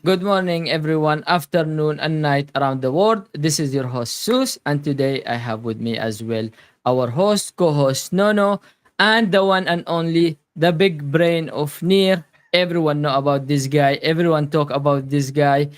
Good morning, everyone, afternoon, and night around the world. This is your host, Sus, and today I have with me as well our host, co host, Nono, and the one and only, the big brain of Near. Everyone know about this guy, everyone talk about this guy,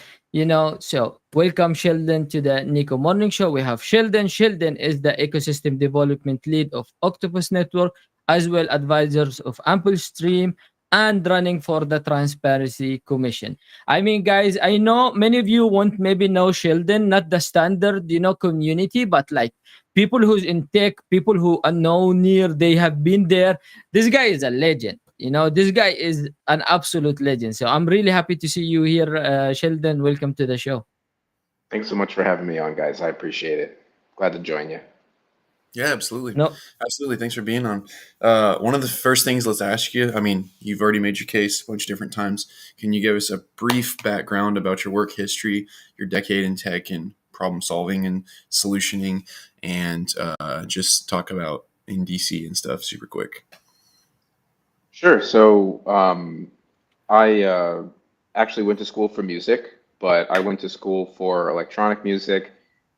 So, welcome, Sheldon, to the NEKO Morning Show. We have Sheldon. Sheldon is the ecosystem development lead of Octopus Network, as well advisors of Ample Stream and running for the Transparency Commission. I mean, guys, I know many of you won't maybe know Sheldon, not the standard, community, but like people who's in tech, people who are know near, they have been there. This guy is a legend. This guy is an absolute legend. So I'm really happy to see you here, Sheldon. Welcome to the show. Thanks so much for having me on, guys. I appreciate it. Glad to join you. Yeah, absolutely. No, Absolutely. Thanks for being on. One of the first things let's ask you, I mean, you've already made your case a bunch of different times. Can you give us a brief background about your work history, your decade in tech and problem solving and solutioning, and just talk about in DC and stuff super quick? Sure. I actually went to school for music, but I went to school for electronic music,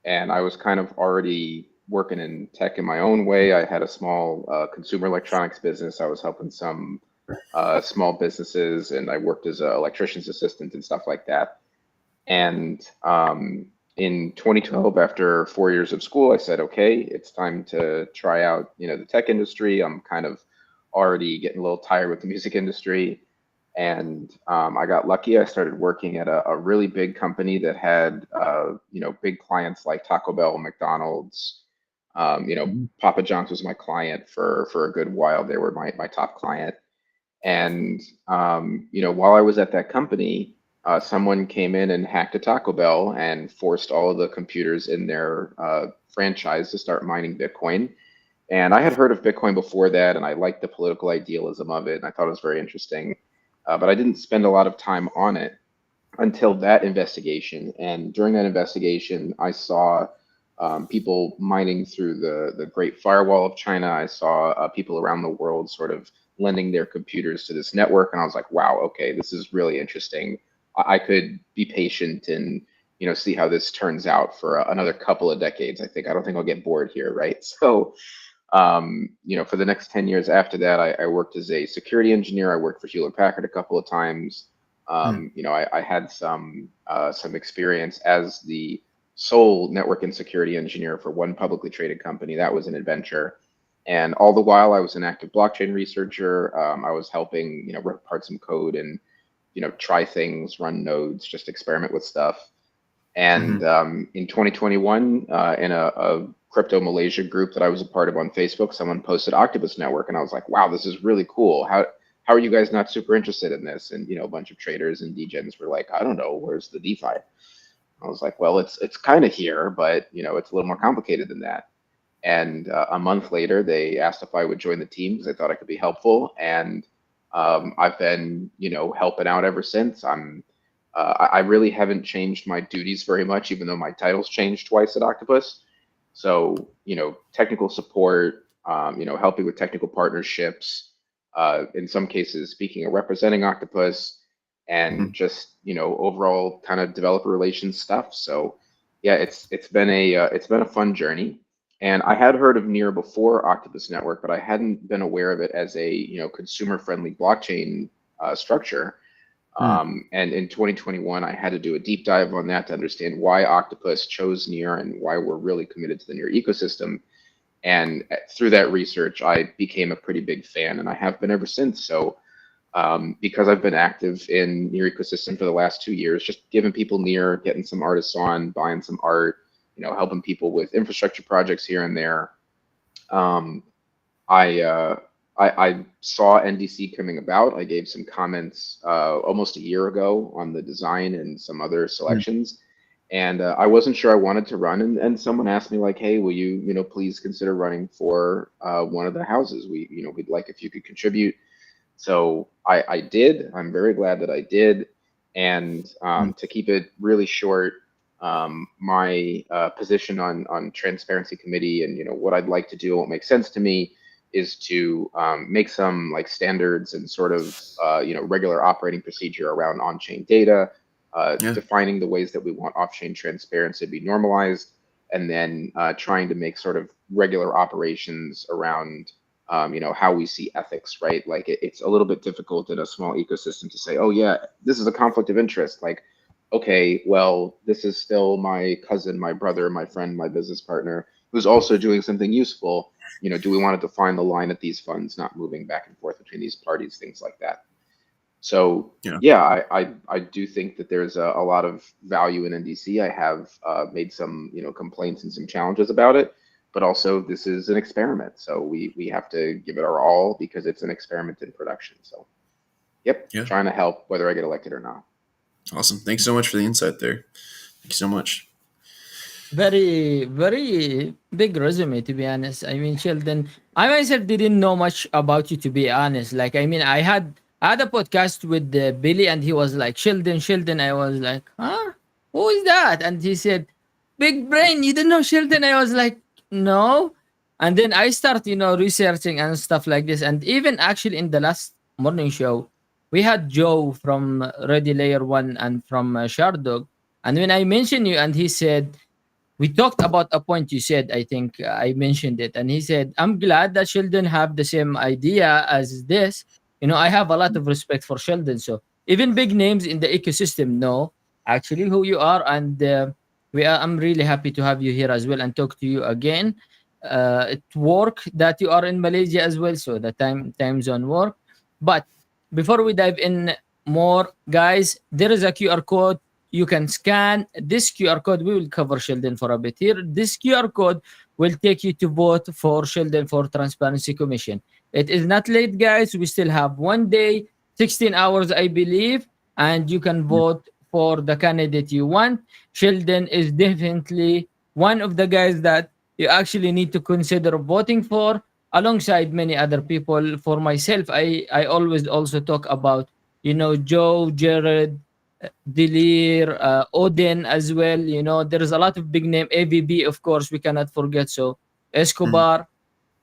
and I was kind of already working in tech in my own way. I had a small consumer electronics business. I was helping some small businesses, and I worked as an electrician's assistant and stuff like that. And in 2012, after 4 years of school, I said, okay, it's time to try out, the tech industry. I'm kind of already getting a little tired with the music industry. And I got lucky. I started working at a really big company that had, big clients like Taco Bell, McDonald's. Mhm. Papa John's was my client for a good while. They were my top client. And while I was at that company, someone came in and hacked a Taco Bell and forced all of the computers in their franchise to start mining Bitcoin. And I had heard of Bitcoin before that, and I liked the political idealism of it, and I thought it was very interesting. But I didn't spend a lot of time on it until that investigation. And during that investigation, I saw people mining through the Great Firewall of China. I saw people around the world sort of lending their computers to this network, and I was like, wow, okay, this is really interesting. I could be patient and see how this turns out for another couple of decades. I don't think I'll get bored here, right? So for the next 10 years after that, I worked as a security engineer. I worked for Hewlett Packard a couple of times. I had some experience as the sole network and security engineer for one publicly traded company. That was an adventure. And all the while, I was an active blockchain researcher. I was helping, rip apart some code and, try things, run nodes, just experiment with stuff. And Mhm. in 2021, in a crypto Malaysia group that I was a part of on Facebook, someone posted Octopus Network, and I was like, "Wow, this is really cool. How are you guys not super interested in this?" And a bunch of traders and degens were like, "I don't know, where's the DeFi?" I was like, "Well, it's kind of here, but it's a little more complicated than that." And a month later, they asked if I would join the team because they thought I could be helpful. And I've been, helping out ever since. I really haven't changed my duties very much, even though my title's changed twice at Octopus. So, technical support, helping with technical partnerships, in some cases, speaking of representing Octopus, and Mhm. just, overall kind of developer relations stuff. So, yeah, it's been a fun journey. And I had heard of Near before Octopus Network, but I hadn't been aware of it as a, consumer-friendly blockchain structure. Mhm. And in 2021, I had to do a deep dive on that to understand why Octopus chose Near and why we're really committed to the Near ecosystem. And through that research, I became a pretty big fan, and I have been ever since. So, because I've been active in Near ecosystem for the last 2 years, just giving people Near, getting some artists on, buying some art, helping people with infrastructure projects here and there. Um, I, uh, I saw NDC coming about. I gave some comments almost a year ago on the design and some other Mhm. selections, and I wasn't sure I wanted to run. And someone asked me like, "Hey, will you please consider running for one of the houses? We'd like if you could contribute." So I did. I'm very glad that I did. And Mhm. to keep it really short, my position on transparency committee and what I'd like to do and what makes sense to me is to make some like standards and sort of regular operating procedure around on-chain data, Yeah. defining the ways that we want off-chain transparency to be normalized, and then trying to make sort of regular operations around how we see ethics, right? Like it's a little bit difficult in a small ecosystem to say, oh yeah, this is a conflict of interest. Like, okay, well, this is still my cousin, my brother, my friend, my business partner who's also doing something useful. Do we want to define the line at these funds not moving back and forth between these parties, things like that. So Yeah. yeah, I do think that there's a lot of value in NDC. I have made some complaints and some challenges about it, but also this is an experiment, so we have to give it our all because it's an experiment in production. So yep, Yeah. trying to help whether I get elected or not. Awesome. Thanks so much for the insight there. Thank you so much. Very, very big resume, to be honest. I mean, Sheldon, I myself didn't know much about you, to be honest. Like, I mean, I had a podcast with Billy, and he was like, Sheldon, Sheldon. I was like, huh? Who is that? And he said, Big Brain, you don't know Sheldon? I was like, no. And then I start, researching and stuff like this. And even actually in the last morning show, we had Joe from Ready Layer One and from Shardog. And when I mentioned you, and he said, we talked about a point you said. I think I mentioned it, and he said, "I'm glad that Sheldon have the same idea as this. I have a lot of respect for Sheldon. So even big names in the ecosystem know actually who you are, and I'm really happy to have you here as well and talk to you again. It work that you are in Malaysia as well, so the time zone work. But before we dive in more, guys, there is a QR code you can scan. This QR code. We will cover Sheldon for a bit here. This QR code will take you to vote for Sheldon for Transparency Commission. It is not late, guys. We still have 1 day, 16 hours, I believe, and you can vote for the candidate you want. Sheldon is definitely one of the guys that you actually need to consider voting for, alongside many other people. For myself, I always also talk about Joe, Jared, Delir, Odin as well. There is a lot of big name. AVB, of course, we cannot forget. So Mhm. Escobar.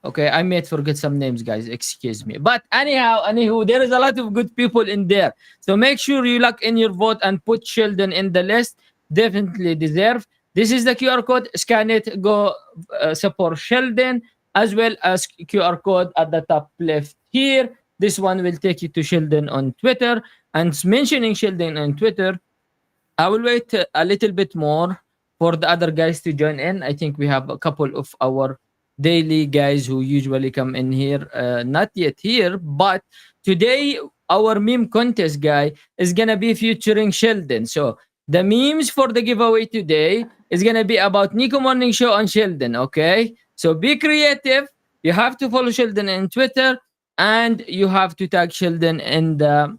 Okay, I might forget some names, guys. Excuse me. But anywho, there is a lot of good people in there. So make sure you lock in your vote and put Sheldon in the list. Definitely deserve. This is the QR code. Scan it. Go support Sheldon, as well as QR code at the top left here. This one will take you to Sheldon on Twitter. And mentioning Sheldon on Twitter, I will wait a little bit more for the other guys to join in. I think we have a couple of our daily guys who usually come in here, not yet here, but today our meme contest guy is gonna be featuring Sheldon. So the memes for the giveaway today is gonna be about Nico Morning Show on Sheldon. Okay, so be creative. You have to follow Sheldon on Twitter, and you have to tag Sheldon in the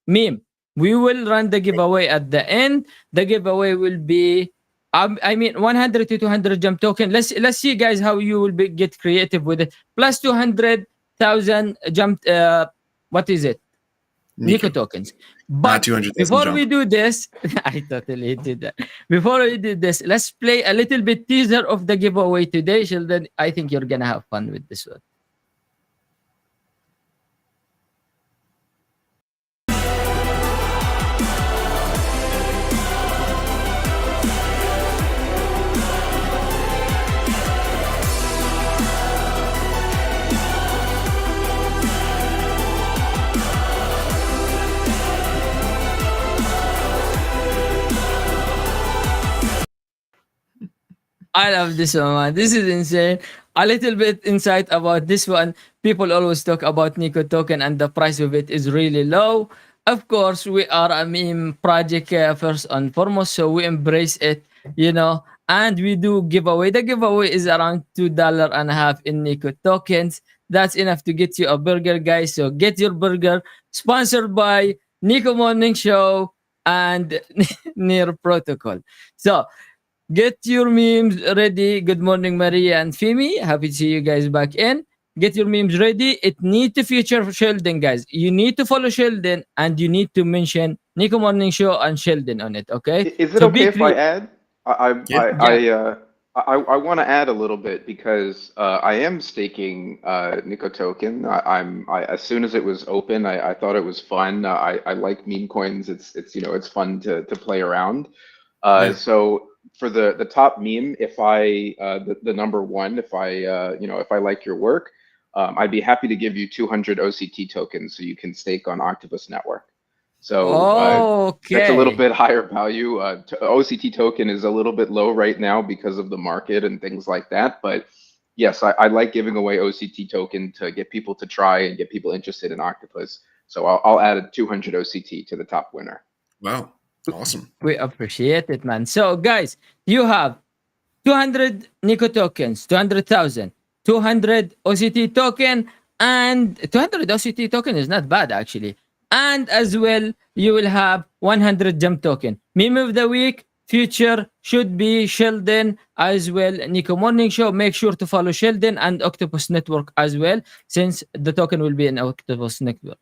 meme. We will run the giveaway at the end. The giveaway will be, I mean, 100 to 200 jump token. Let's see, guys, how you will get creative with it. Plus 200,000 jump. What is it? Nico Nico. tokens. But 200,000 before we jump. do this, I totally did that. Before we do this, let's play a little bit teaser of the giveaway today, Sheldon. I think you're gonna have fun with this one. I love this one, man. This is insane. A little bit insight about this one. People always talk about Nico token, and the price of it is really low. Of course, we are a meme project first and foremost, so we embrace it. And we do giveaway. The giveaway is around $2.50 in Nico tokens. That's enough to get you a burger, guys. So get your burger. Sponsored by Nico Morning Show and Near Protocol. So get your memes ready. Good morning, Maria and Femi. Happy to see you guys back in. Get your memes ready. It need to feature Sheldon, guys. You need to follow Sheldon, and you need to mention Nico Morning Show and Sheldon on it. Okay. Is it So okay be if I clear. add? I I Yeah. I Yeah. I, uh, I want to add a little bit because I am staking NEKO token. As soon as it was open, I thought it was fun. I like meme coins. It's it's fun to play around. Yeah. So for the top meme, if I the number one, if I if I like your work, I'd be happy to give you 200 OCT tokens so you can stake on Octopus Network. So that's a little Okay. bit higher value. OCT token is a little bit low right now because of the market and things like that. But yes, I like giving away OCT token to get people to try and get people interested in Octopus. So I'll add a 200 OCT to the top winner. Wow. Awesome. We appreciate it, man. So, guys, you have 200 NEKO tokens, 200,000, 200 OCT token, and 200 OCT token is not bad actually. And as well, you will have 100 jump token. Meme of the week, future should be Sheldon as well. NEKO Morning Show. Make sure to follow Sheldon and Octopus Network as well, since the token will be in Octopus Network.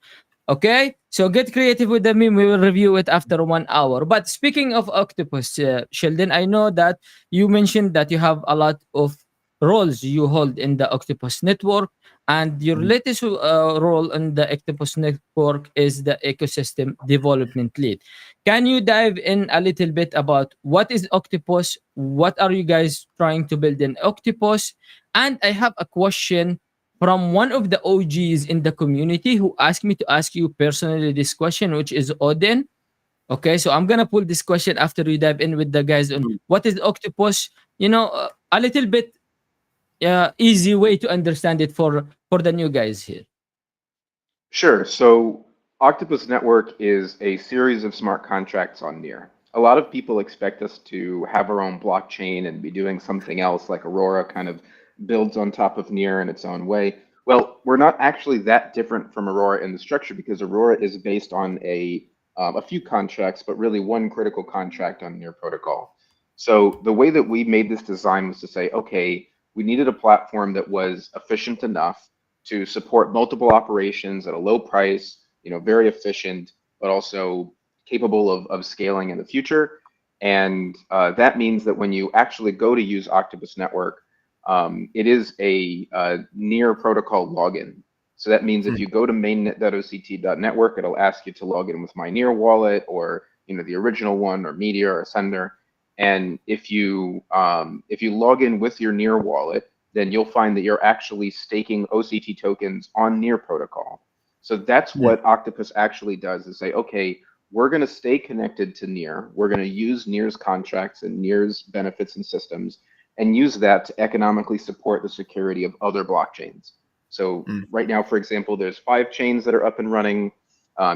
Okay, so get creative with the meme. We will review it after 1 hour. But speaking of Octopus, Sheldon, I know that you mentioned that you have a lot of roles you hold in the Octopus network, and your Mhm. latest role in the Octopus network is the ecosystem development lead. Can you dive in a little bit about what is Octopus? What are you guys trying to build in Octopus? And I have a question from one of the OGs in the community who asked me to ask you personally this question, which is Odin. Okay, so I'm gonna pull this question after we dive in with the guys on what is Octopus. A little bit easy way to understand it for the new guys here. Sure. So Octopus Network is a series of smart contracts on Near. A lot of people expect us to have our own blockchain and be doing something else, like Aurora kind of builds on top of Near in its own way. Well, we're not actually that different from Aurora in the structure because Aurora is based on a few contracts, but really one critical contract on Near protocol. So the way that we made this design was to say, okay, we needed a platform that was efficient enough to support multiple operations at a low price, very efficient, but also capable of scaling in the future. And that means that when you actually go to use Octopus Network, it is a near protocol login. So that means if you go to mainnet.oct.network, it'll ask you to log in with my Near wallet or the original one or Meteor or Sender. And if you log in with your Near wallet, then you'll find that you're actually staking OCT tokens on Near protocol. So that's Hmm. what Octopus actually does is say, okay, we're going to stay connected to Near. We're going to use Near's contracts and Near's benefits and systems and use that to economically support the security of other blockchains. So Hmm. right now, for example, there's 5 chains that are up and running.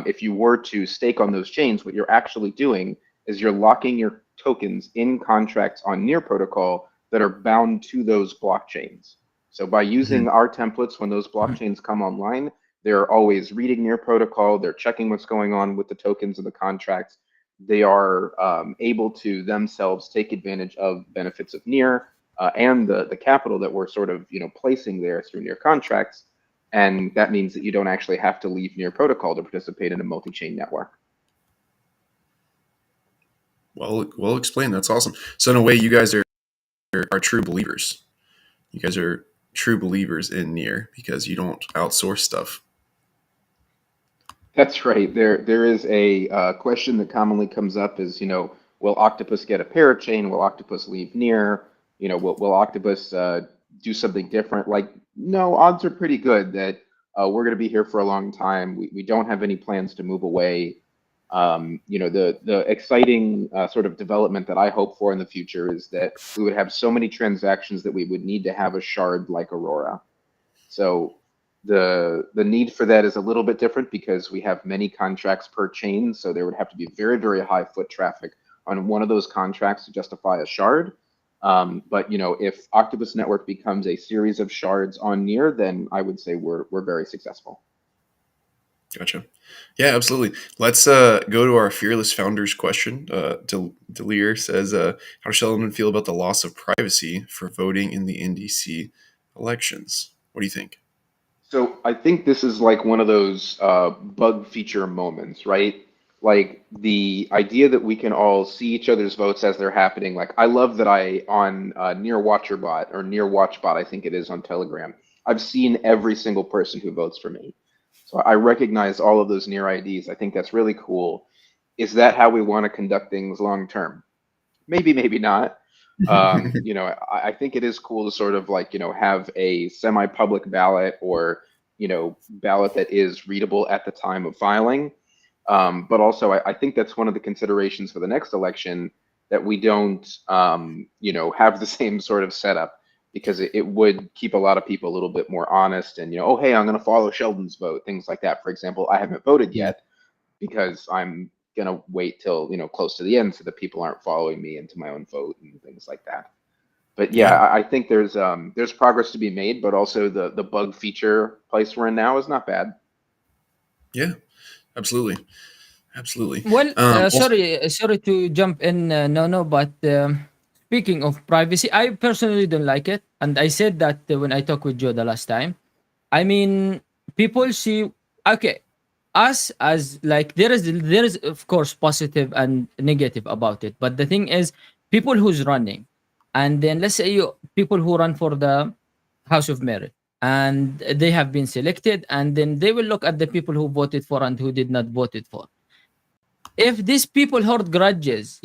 If you were to stake on those chains, what you're actually doing is you're locking your tokens in contracts on Near protocol that are bound to those blockchains. So by Hmm. using our templates, when those blockchains come online, they're always reading Near protocol. They're checking what's going on with the tokens of the contracts. They are able to themselves take advantage of benefits of Near and the capital that we're sort of placing there through Near contracts. And that means that you don't actually have to leave Near protocol to participate in a multi-chain network. Well explained. That's awesome. So in a way, you guys are true believers. You guys are true believers in Near because you don't outsource stuff. That's right. There is a question that commonly comes up is, will Octopus get a parachain? Will Octopus leave Near? Will Octopus do something different? Like, no, odds are pretty good that we're going to be here for a long time. We don't have any plans to move away. The exciting sort of development that I hope for in the future is that we would have so many transactions that we would need to have a shard like Aurora. So the need for that is a little bit different because we have many contracts per chain. So there would have to be very, very high foot traffic on one of those contracts to justify a shard. But if Octopus Network becomes a series of shards on Near, then I would say we're very successful. Gotcha. Yeah, absolutely. Let's go to our fearless founders question. Dearr says, "How does Sheldon feel about the loss of privacy for voting in the NDC elections? What do you think?" So I think this is like one of those bug feature moments, right? like the idea that we can all see each other's votes as they're happening. Like I love that I on Near WatcherBot or Near WatchBot, I think it is on Telegram. I've seen every single person who votes for me. So I recognize all of those Near IDs. I think that's really cool. Is that how we want to conduct things long term? Maybe, maybe not. I think it is cool to sort of like, have a semi-public ballot or, ballot that is readable at the time of filing. But also, I think that's one of the considerations for the next election that we don't, have the same sort of setup because it would keep a lot of people a little bit more honest and, oh, hey, I'm going to follow Sheldon's vote, things like that. For example, I haven't voted Yeah. yet because I'm gonna wait till close to the end so that people aren't following me into my own vote and things like that. But yeah, Yeah. I think there's progress to be made, but also the bug feature place we're in now is not bad. Yeah. Absolutely. Absolutely. Well, Also, sorry to jump in, no, but speaking of privacy, I personally don't like it, and I said that when I talked with Joe the last time. I mean, people see, okay, us as like there is of course positive and negative about it, but the thing is, people who's running, and then let's say you people who run for the House of Merit, and they have been selected, and then they will look at the people who voted for and who did not voted for. If these people hold grudges,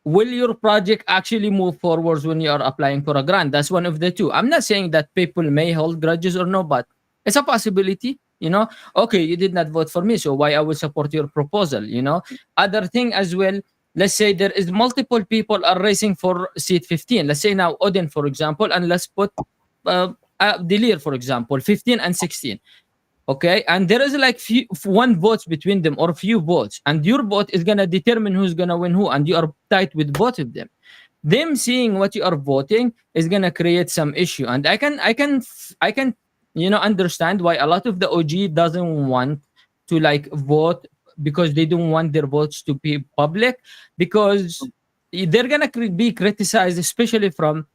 will your project actually move forwards when you are applying for a grant? That's one of the two. I'm not saying that people may hold grudges or no, but it's a possibility. Okay, you did not vote for me, so why I will support your proposal? Other thing as well. Let's say there is multiple people are racing for seat 15. Let's say now Odin, for example, and let's put Delir, for example, 15 and 16. Okay, and there is like one votes between them or few votes, and your vote is gonna determine who's gonna win who, and you are tight with both of them. Them seeing what you are voting is gonna create some issue, and I can understand why a lot of the OG doesn't want to like vote because they don't want their votes to be public, because they're gonna be criticized, especially from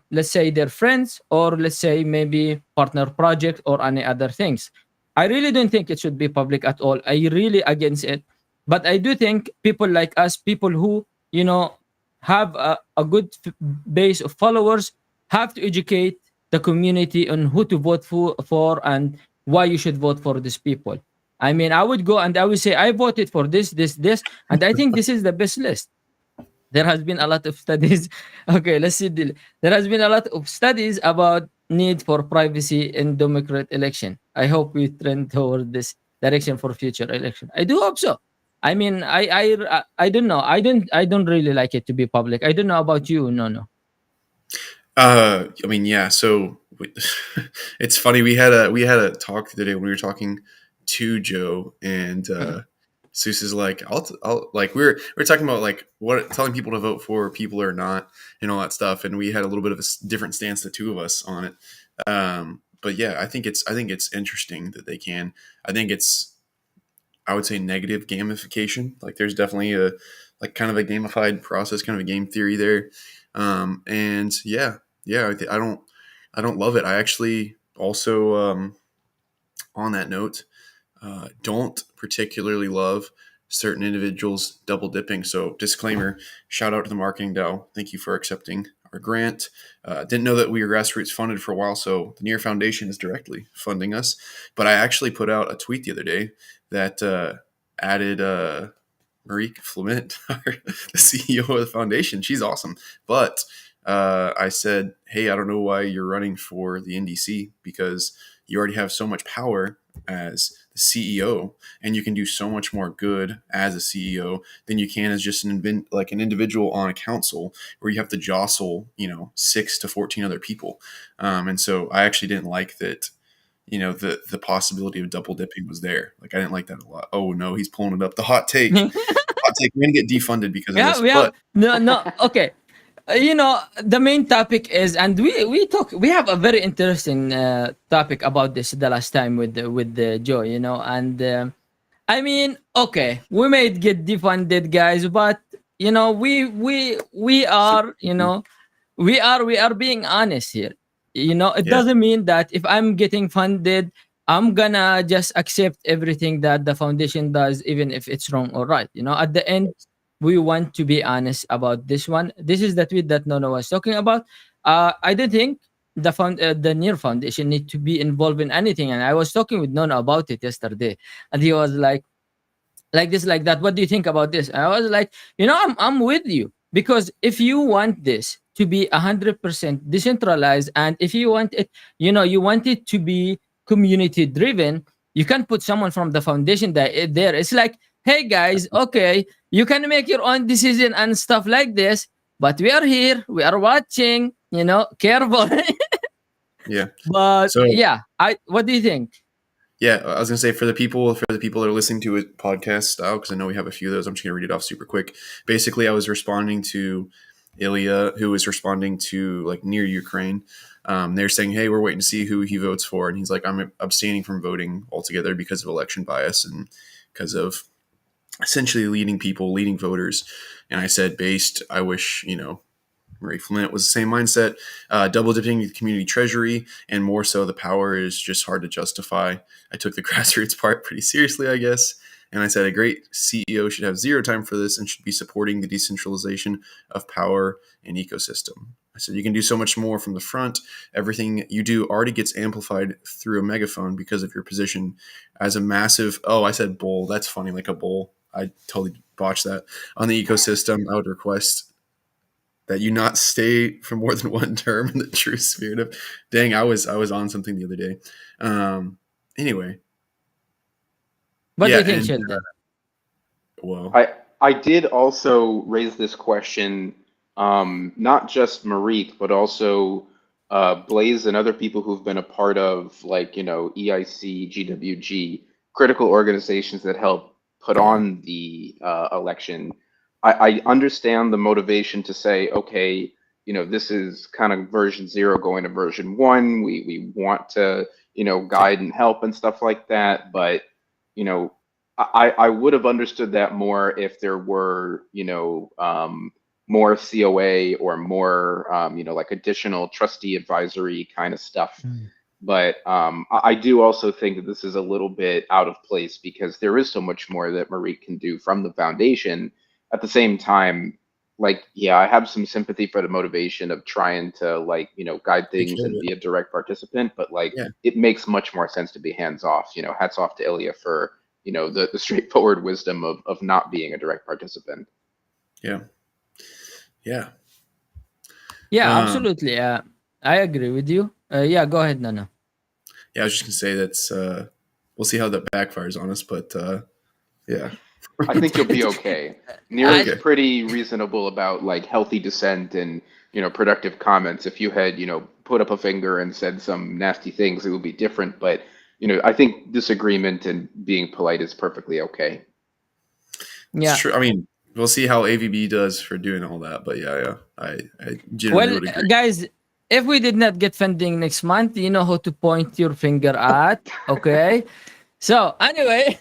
let's say their friends, or let's say maybe partner project or any other things. I really don't think it should be public at all. I really against it. But I do think people like us, people who have a good base of followers, have to educate the community on who to vote for and why you should vote for these people. I mean, I would go and I would say I voted for this, and I think this is the best list. There has been a lot of studies. Okay, let's see. There has been a lot of studies about need for privacy in Democrat election. I hope we trend toward this direction for future election. I do hope so. I mean, I don't know. I don't really like it to be public. I don't know about you. No, no. I mean, yeah. So it's funny. We had a talk the day when we were talking to Joe, and Mhm. Seuss is like, I'll like we are talking about like what telling people to vote for people or not, and all that stuff. And we had a little bit of a different stance, the two of us, on it. But yeah, I think it's interesting that they can. I think it's, I would say, negative gamification. Like there's definitely a like kind of a gamified process, kind of a game theory there. And yeah, yeah, I don't love it. I actually also, on that note, don't particularly love certain individuals double dipping. So, disclaimer, shout out to the Marketing DAO. Thank you for accepting our grant. Didn't know that we were grassroots funded for a while, so the Near Foundation is directly funding us. But I actually put out a tweet the other day that added Marie Flement, the CEO of the foundation. She's awesome. But I said, hey, I don't know why you're running for the NDC, because you already have so much power as the CEO, and you can do so much more good as a CEO than you can as just like an individual on a council where you have to jostle 6 to 14 other people. And so I actually didn't like that. The possibility of double dipping was there. Like I didn't like that a lot. Oh no, he's pulling it up. The hot take. Hot take. We're gonna get defunded because of Yeah, this. we have But no. Okay, the main topic is, and we have a very interesting topic about this the last time with Joe, and I mean, okay, we may get defunded, guys, but we are we are being honest here. It yeah, doesn't mean that if I'm getting funded, I'm gonna just accept everything that the foundation does, even if it's wrong or right. At the end, we want to be honest about this one. This is the tweet that Nono was talking about. I don't think the Near Foundation need to be involved in anything. And I was talking with Nono about it yesterday, and he was like this, like that. What do you think about this? I was like, I'm with you, because if you want this to be 100% decentralized, and if you want it, you want it to be community driven, you can put someone from the foundation there. It's like, hey guys, okay, you can make your own decision and stuff like this, but we are here, we are watching, careful. Yeah. But So yeah, what do you think? yeah, I was gonna say, for the people that are listening to it podcast style, because I know we have a few of those. I'm just gonna read it off super quick. Basically, I was responding to Ilya, who was responding to like Near Ukraine. They're saying, "Hey, we're waiting to see who he votes for," and he's like, "I'm abstaining from voting altogether because of election bias and because of essentially leading voters." And I said, "Based, I wish Marie Flint was the same mindset, double dipping the community treasury, and more so, the power is just hard to justify." I took the grassroots part pretty seriously, I guess. And I said a great CEO should have zero time for this and should be supporting the decentralization of power and ecosystem. I said you can do so much more from the front. Everything you do already gets amplified through a megaphone because of your position as a massive, oh, I said bull. That's funny, like a bull. I totally botched that. On the ecosystem, I would request that you not stay for more than one term in the true spirit of, dang, I was on something the other day. Anyway, What do yeah, you think, and Sheldon? well, I did also raise this question, not just Marik, but also Blaze and other people who've been a part of, like, EIC, GWG, critical organizations that help put on the election. I understand the motivation to say, okay, this is kind of version 0 going to version 1. We want to, guide and help and stuff like that, but you know, I would have understood that more if there were, more COA or more, like additional trustee advisory kind of stuff. Mm. But I do also think that this is a little bit out of place because there is so much more that Marie can do from the foundation. At the same time, like, yeah, I have some sympathy for the motivation of trying to, like, guide take things care of and it. be a direct participant, but like Yeah, it makes much more sense to be hands off. Hats off to Ilya for, the straightforward wisdom of not being a direct participant. yeah, yeah. Yeah, Um, absolutely. I agree with you. Yeah, go ahead, Nana. yeah, I was just gonna say that's we'll see how that backfires on us, but yeah. I think you'll be okay. Near I, is Okay. pretty reasonable about like healthy dissent and, productive comments. If you had, put up a finger and said some nasty things, it would be different. But, I think disagreement and being polite is perfectly okay. That's yeah. true. I mean, we'll see how AVB does for doing all that, but yeah, yeah, I generally Well, would agree. guys, if we did not get funding next month, you know who to point your finger at. Okay. So anyway,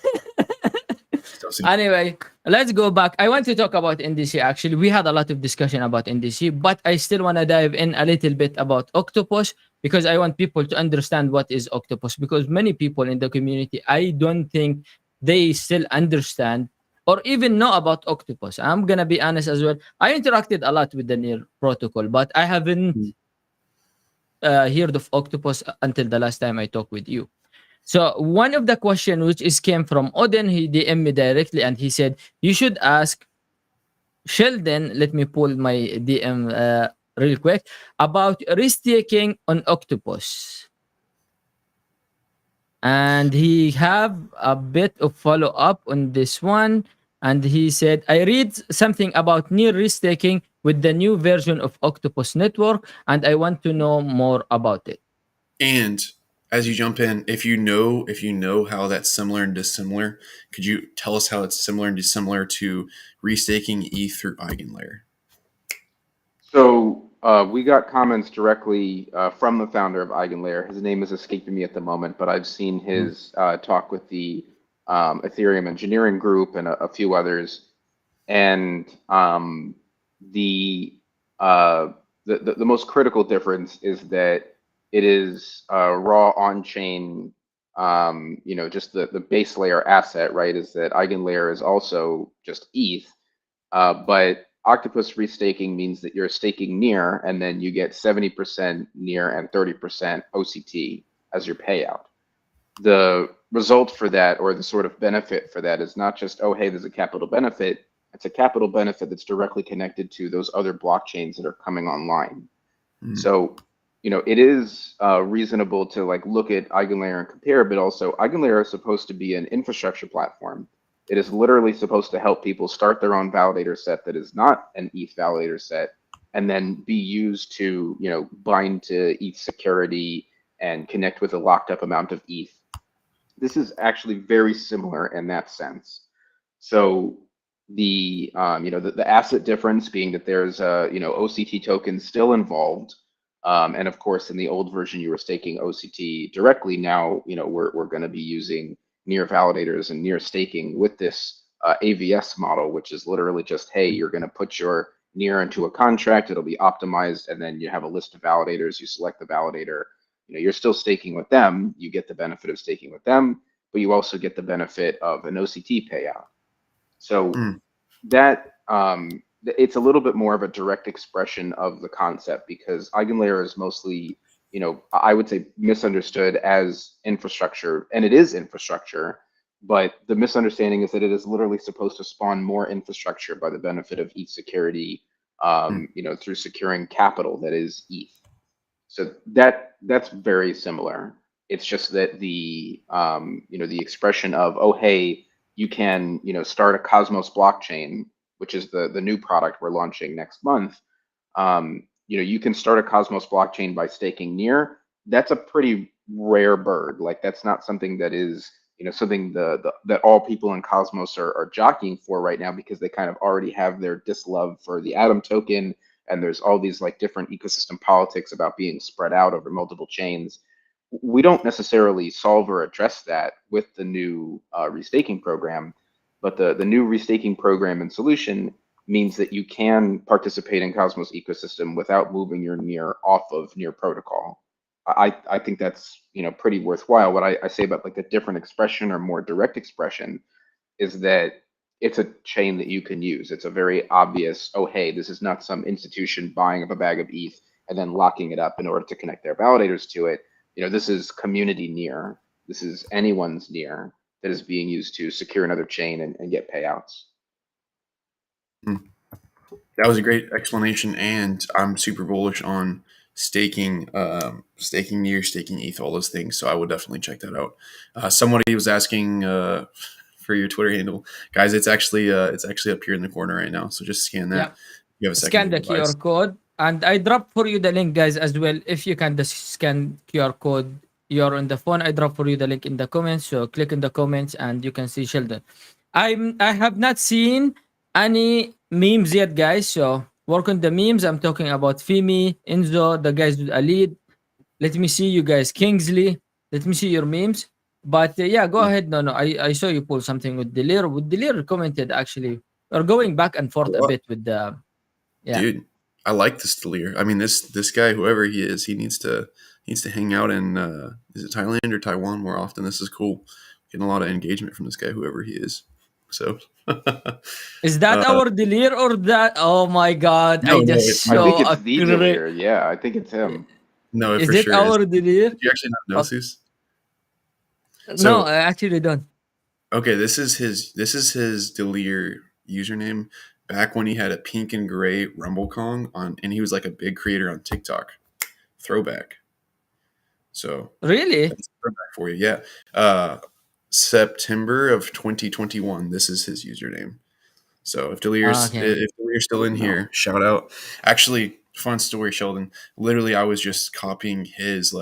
So, see- anyway, let's go back. I want to talk about NDC. Actually, we had a lot of discussion about NDC, but I still want to dive in a little bit about Octopus because I want people to understand what is Octopus. Because many people in the community, I don't think they still understand or even know about Octopus. I'm gonna be honest as well. I interacted a lot with the Near protocol, but I haven't heard of Octopus until the last time I talked with you. So one of the question which is came from Odin, he DM me directly and he said you should ask Sheldon. Let me pull my DM real quick about risk taking on Octopus, and he have a bit of follow up on this one. And he said, I read something about near risk taking with the new version of Octopus Network, and I want to know more about it. and as you jump in, if you know how that's similar and dissimilar, could you tell us how it's similar and dissimilar to restaking ETH through Eigenlayer? So we got comments directly from the founder of Eigenlayer. His name is escaping me at the moment, but I've seen Hmm. his talk with the Ethereum engineering group and a few others. And the, uh, the most critical difference is that it is raw on-chain just the base layer asset, right, is that eigenlayer is also just ETH, but octopus restaking means that you're staking near, and then you get 70% near and 30% OCT as your payout. The result for that, or the sort of benefit for that, is not just, oh, hey, there's a capital benefit. It's a capital benefit that's directly connected to those other blockchains that are coming online. Mm. So, it is reasonable to like look at Eigenlayer and compare, but also Eigenlayer is supposed to be an infrastructure platform. It is literally supposed to help people start their own validator set that is not an ETH validator set, and then be used to, bind to ETH security and connect with a locked up amount of ETH. This is actually very similar in that sense. So the asset difference being that there's OCT tokens still involved, and of course in the old version you were staking OCT directly. Now we're going to be using near validators and near staking with this AVS model, which is literally just, hey, you're going to put your near into a contract, it'll be optimized, and then you have a list of validators. You select the validator. You're still staking with them. You get the benefit of staking with them, but you also get the benefit of an OCT payout. So Mm. that it's a little bit more of a direct expression of the concept, because Eigenlayer is mostly, I would say, misunderstood as infrastructure, and it is infrastructure, but the misunderstanding is that it is literally supposed to spawn more infrastructure by the benefit of ETH security, Mm. through securing capital that is ETH. So that's very similar. It's just that the expression of, oh, hey, you can start a Cosmos blockchain, which is the new product we're launching next month. You can start a Cosmos blockchain by staking near. That's a pretty rare bird. Like, that's not something that is something that all people in Cosmos are jockeying for right now, because they kind of already have their dislove for the Atom token, and there's all these like different ecosystem politics about being spread out over multiple chains. We don't necessarily solve or address that with the new restaking program, but the new restaking program and solution means that you can participate in Cosmos ecosystem without moving your near off of near protocol. I think that's pretty worthwhile. What I say about like a different expression or more direct expression is that it's a chain that you can use. It's a very obvious, oh, hey, this is not some institution buying up a bag of ETH and then locking it up in order to connect their validators to it. This is community near. This is anyone's near that is being used to secure another chain and get payouts. Mm. That was a great explanation, and I'm super bullish on staking near, staking ETH, all those things. So I would definitely check that out. Somebody was asking for your Twitter handle, guys. It's actually up here in the corner right now. So just scan that. Yeah. You have a Scan second the QR device. code, and I drop for you the link, guys, as well. If you can just scan QR code, you're on the phone. I drop for you the link in the comments. So click in the comments, and you can see Sheldon. I have not seen any memes yet, guys. So work on the memes. I'm talking about Fimi, Enzo, the guys with a lead. Let me see you guys, Kingsley. Let me see your memes. But yeah, go Mm. ahead. No, I saw you pull something with Delir. With Delir commented actually. We're going back and forth a bit with the yeah. Dude, I like this Delir. I mean, this guy, whoever he is, he needs to hang out in is it Thailand or Taiwan more often. This is cool. Getting a lot of engagement from this guy, whoever he is. So, Is that uh, our Delir or that? Oh my god! no, I no, just I think saw it's a the Delir. Yeah, I think it's him. no, it Is for it sure is. our Delir? Did you actually not know, Oh, Seuss? no, So, I actually don't. okay, this is his Delir username back when he had a pink and gray Rumble Kong on, and he was like a big creator on TikTok. Throwback. So Really? that's a throwback for you. Yeah. September of 2021. This is his username. So if Delir's Okay. if Delir's still in No. here, shout out. Actually, fun story, Sheldon. Literally, I was just copying his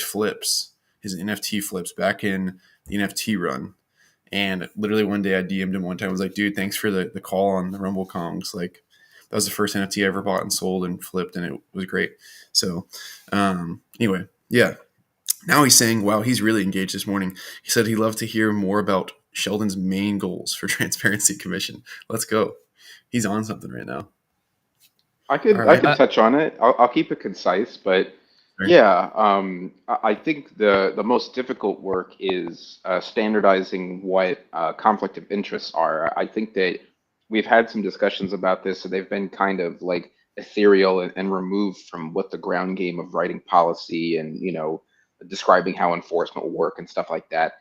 flips, his NFT flips back in the NFT run. And literally one day I DM'd him one time. I was like, dude, thanks for the call on the Rumble Kongs. Like, that was the first NFT I ever bought and sold and flipped, and it was great. So anyway, yeah. Now he's saying, wow, he's really engaged this morning. He said he'd love to hear more about Sheldon's main goals for Transparency Commission. Let's go. He's on something right now. I All could I right. could touch on it. I'll keep it concise, but Sorry. Yeah, I think the most difficult work is standardizing what conflict of interests are. I think that we've had some discussions about this, and they've been kind of like ethereal and removed from what the ground game of writing policy and, describing how enforcement will work and stuff like that.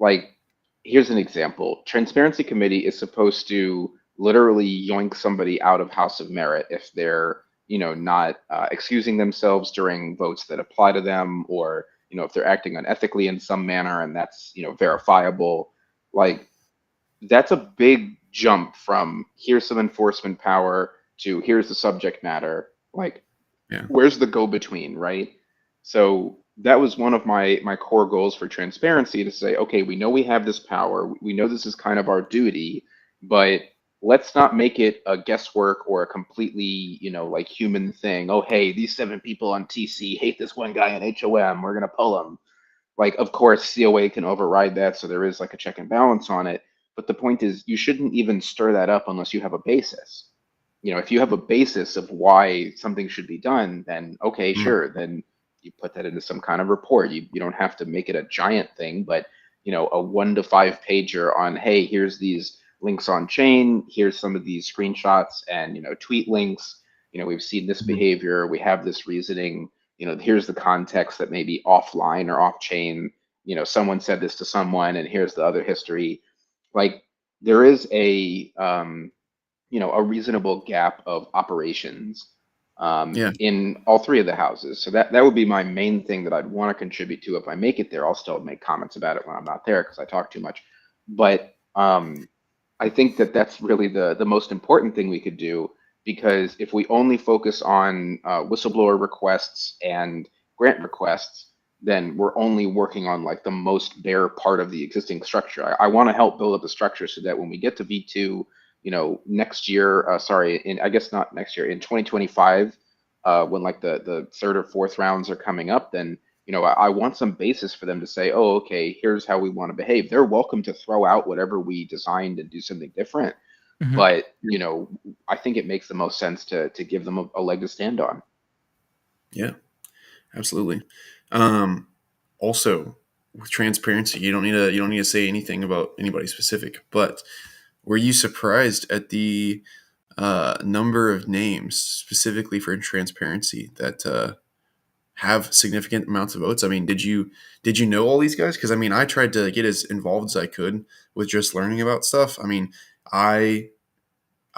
Like, here's an example. Transparency Committee is supposed to literally yoink somebody out of House of Merit if they're, not excusing themselves during votes that apply to them, or, if they're acting unethically in some manner and that's, verifiable. Like, that's a big jump from here's some enforcement power to here's the subject matter. Like, Yeah. where's the go between, right? So that was one of my core goals for transparency, to say, okay, we know we have this power, we know this is kind of our duty, but let's not make it a guesswork or a completely, like human thing. Oh, hey, these 7 people on TC hate this one guy in HOM, we're gonna pull him. Like, of course, COA can override that, so there is like a check and balance on it. But the point is, you shouldn't even stir that up unless you have a basis. If you have a basis of why something should be done, then okay, Mhm. sure, then you put that into some kind of report. You don't have to make it a giant thing, but a 1 to 5 pager on, hey, here's these links on chain, here's some of these screenshots and tweet links. We've seen this Mhm. behavior, we have this reasoning. Here's the context that may be offline or off chain. Someone said this to someone, and here's the other history. Like, there is a reasonable gap of operations Yeah. in all three of the houses. So that would be my main thing that I'd want to contribute to if I make it there. I'll still make comments about it when I'm not there because I talk too much. But I think that that's really the most important thing we could do, because if we only focus on whistleblower requests and grant requests, then we're only working on like the most bare part of the existing structure. I want to help build up the structure so that when we get to V2, next year, sorry, in I guess not next year, in 2025, when like the third or fourth rounds are coming up, then I want some basis for them to say, oh, okay, here's how we want to behave. They're welcome to throw out whatever we designed and do something different, Mhm. but I think it makes the most sense to give them a leg to stand on. Yeah. Absolutely. Um, Also, with transparency, you don't need to say anything about anybody specific. But were you surprised at the number of names specifically for transparency that have significant amounts of votes? I mean, did you know all these guys? Because I mean, I tried to get as involved as I could with just learning about stuff. I mean, I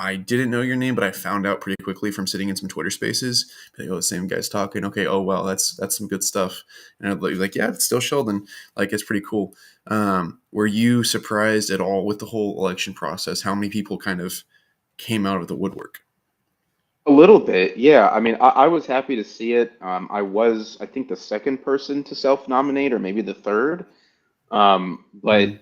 I didn't know your name, but I found out pretty quickly from sitting in some Twitter spaces. Like, oh, the same guy's talking. Okay, oh wow, that's some good stuff. And I'd be like, yeah, it's still Sheldon. Like, it's pretty cool. Were you surprised at all with the whole election process? How many people kind of came out of the woodwork? A little bit, yeah. I mean, I was happy to see it. I was, I think, the second person to self-nominate, or maybe the third. But Mhm.